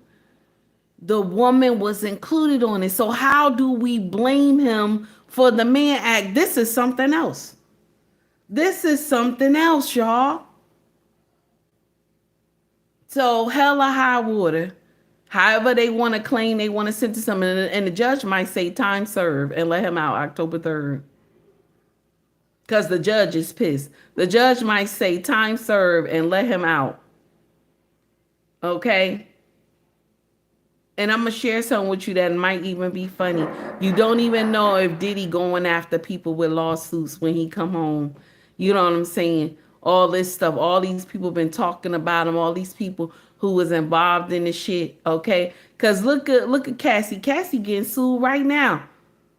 The woman was included on it. So how do we blame him for the Mann Act? This is something else. This is something else, y'all. So hella high water. However they want to claim they want to sentence him, and the judge might say time served and let him out October 3rd. Because the judge is pissed. The judge might say time served and let him out. Okay? And I'm going to share something with you that might even be funny. You don't even know if Diddy going after people with lawsuits when he come home. You know what I'm saying? All this stuff. All these people been talking about him. All these people who was involved in the shit. Okay? Because look at Cassie. Cassie getting sued right now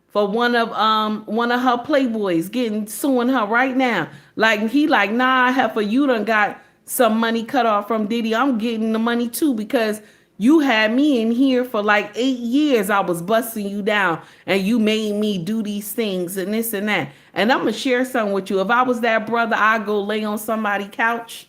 for one of her playboys suing her right now. Like he like, nah, heifer, you done got some money cut off from Diddy. I'm getting the money too because you had me in here for like 8 years. I was busting you down and you made me do these things and this and that. And I'm going to share something with you. If I was that brother, I'd go lay on somebody's couch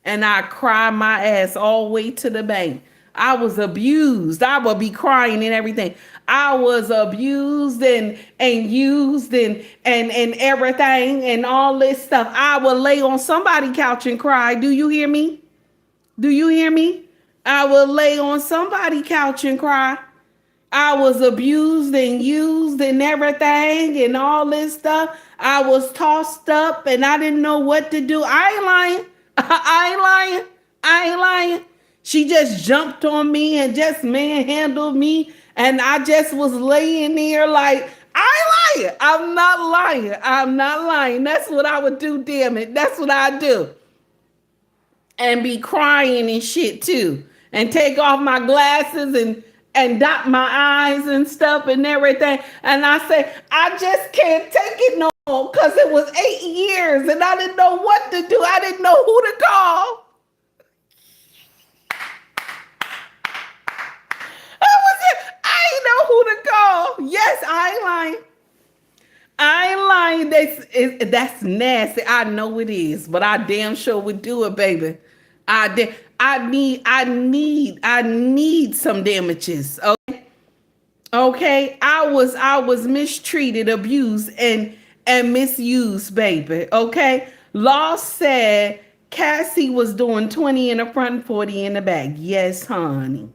and I'd cry my ass all the way to the bank. I was abused. I would be crying and everything. I was abused and used and everything and all this stuff. I would lay on somebody's couch and cry. Do you hear me? Do you hear me? I would lay on somebody's couch and cry. I was abused and used and everything and all this stuff. I was tossed up and I didn't know what to do. I ain't lying. I ain't lying. She just jumped on me and just manhandled me. And I just was laying there like, I ain't lying. I'm not lying. That's what I would do, damn it. That's what I do. And be crying and shit too. And take off my glasses and dot my eyes and stuff and everything. And I say, I just can't take it no more because it was 8 years and I didn't know what to do. I didn't know who to call. I didn't know who to call. Yes, I ain't lying. That's nasty. I know it is, but I damn sure would do it, baby. I need some damages. Okay. I was mistreated, abused, and misused, baby. Okay. Law said Cassie was doing 20 in the front and 40 in the back. Yes, honey.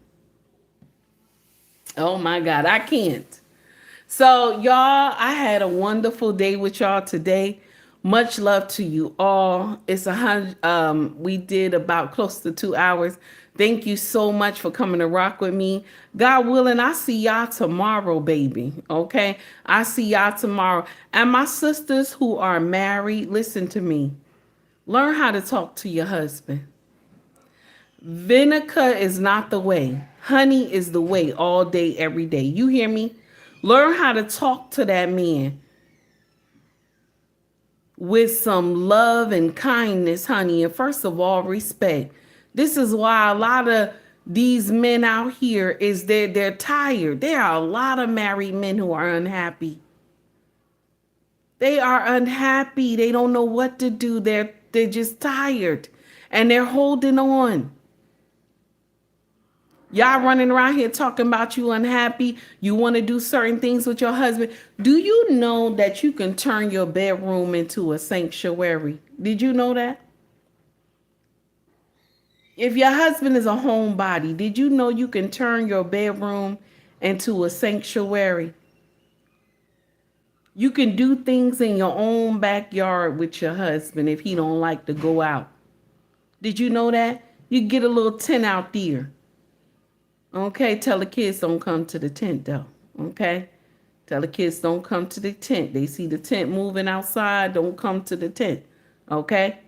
Oh my God, I can't. So y'all, I had a wonderful day with y'all today. Much love to you all. It's we did about close to 2 hours. Thank you so much for coming to rock with me. God willing, I see y'all tomorrow, baby. Okay? I see y'all tomorrow. And my sisters who are married, listen to me. Learn how to talk to your husband. Vinegar is not the way. Honey is the way all day, every day. You hear me? Learn how to talk to that man with some love and kindness, honey. And first of all, respect. This is why a lot of these men out here is they're tired. There are a lot of married men who are unhappy. They are unhappy. They don't know what to do. They're just tired and they're holding on. Y'all running around here talking about you unhappy. You want to do certain things with your husband. Do you know that you can turn your bedroom into a sanctuary? Did you know that? If your husband is a homebody, did you know you can turn your bedroom into a sanctuary? You can do things in your own backyard with your husband if he don't like to go out. Did you know that? You get a little tent out there. Okay, tell the kids don't come to the tent though. Okay? Tell the kids don't come to the tent. They see the tent moving outside, don't come to the tent. Okay?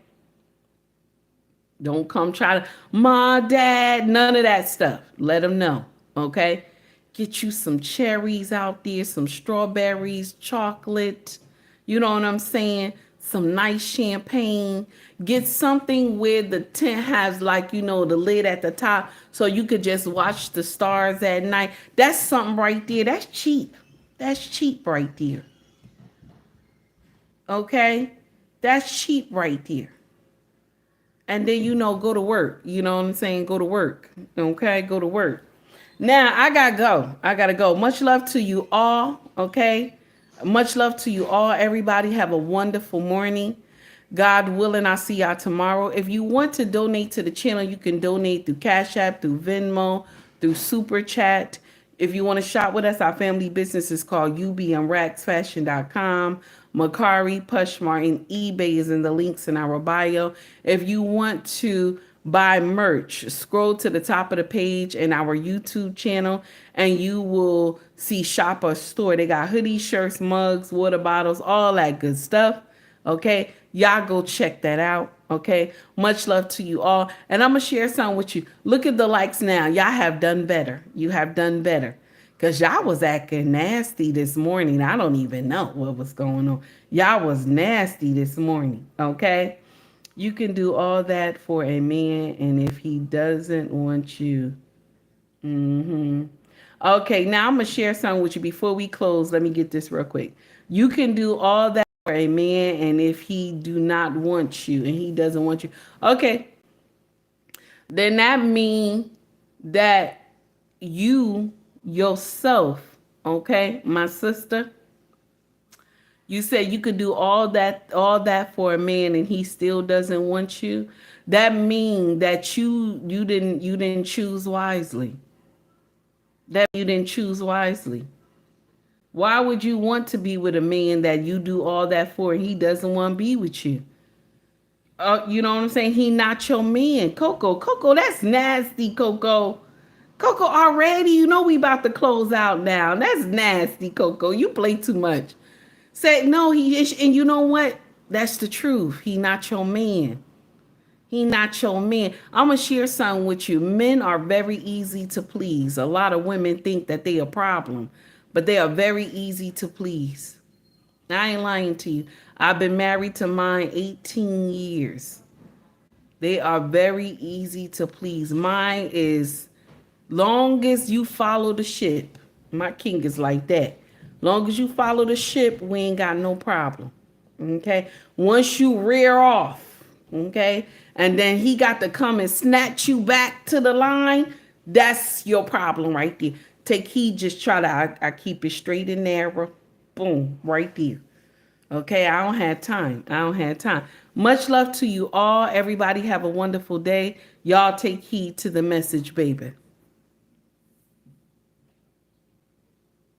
Don't come try to, Ma, Dad, none of that stuff. Let them know. Okay? Get you some cherries out there, some strawberries, chocolate. You know what I'm saying? Some nice champagne. Get something where the tent has, like, you know, the lid at the top so you could just watch the stars at night. That's something right there. That's cheap. That's cheap right there. Okay? That's cheap right there. And then, you know, go to work. You know what I'm saying? Go to work. Okay? Go to work. Now, I gotta go. Much love to you all. Okay? Much love to you all. Everybody have a wonderful morning. God willing, I'll see y'all tomorrow. If you want to donate to the channel, you can donate through Cash App, through Venmo, through Super Chat. If you want to shop with us, our family business is called ubnragsfashion.com. Mercari, POSHMARK, and eBay is in the links in our bio. If you want to buy merch, scroll to the top of the page in our YouTube channel and you will see Shop or Store. They got hoodies, shirts, mugs, water bottles, all that good stuff. Okay, y'all go check that out. Okay, much love to you all. And I'm going to share something with you. Look at the likes now. Y'all have done better. You have done better. Because y'all was acting nasty this morning. I don't even know what was going on. Y'all was nasty this morning. Okay, you can do all that for a man. And if he doesn't want you. Okay, now I'm going to share something with you before we close. Let me get this real quick. You can do all that for a man, and if he do not want you and he doesn't want you, okay, then that means that you yourself, okay, my sister, you said you could do all that for a man and he still doesn't want you. That means that you didn't choose wisely. That you didn't choose wisely. Why would you want to be with a man that you do all that for and he doesn't want to be with you? You know what I'm saying? He not your man. Coco, that's nasty, Coco. Coco, already, you know we about to close out now. That's nasty, Coco. You play too much. Say, no, he is, and you know what? That's the truth. He not your man. He not your man. I'm going to share something with you. Men are very easy to please. A lot of women think that they a problem, but they are very easy to please. I ain't lying to you. I've been married to mine 18 years. They are very easy to please. Mine is, long as you follow the ship. My king is like that. Long as you follow the ship, we ain't got no problem. Okay? Once you rear off, okay, and then he got to come and snatch you back to the line, that's your problem right there. Take heed, just try to, I keep it straight and narrow. Boom, right there. Okay, I don't have time. Much love to you all. Everybody have a wonderful day. Y'all take heed to the message, baby.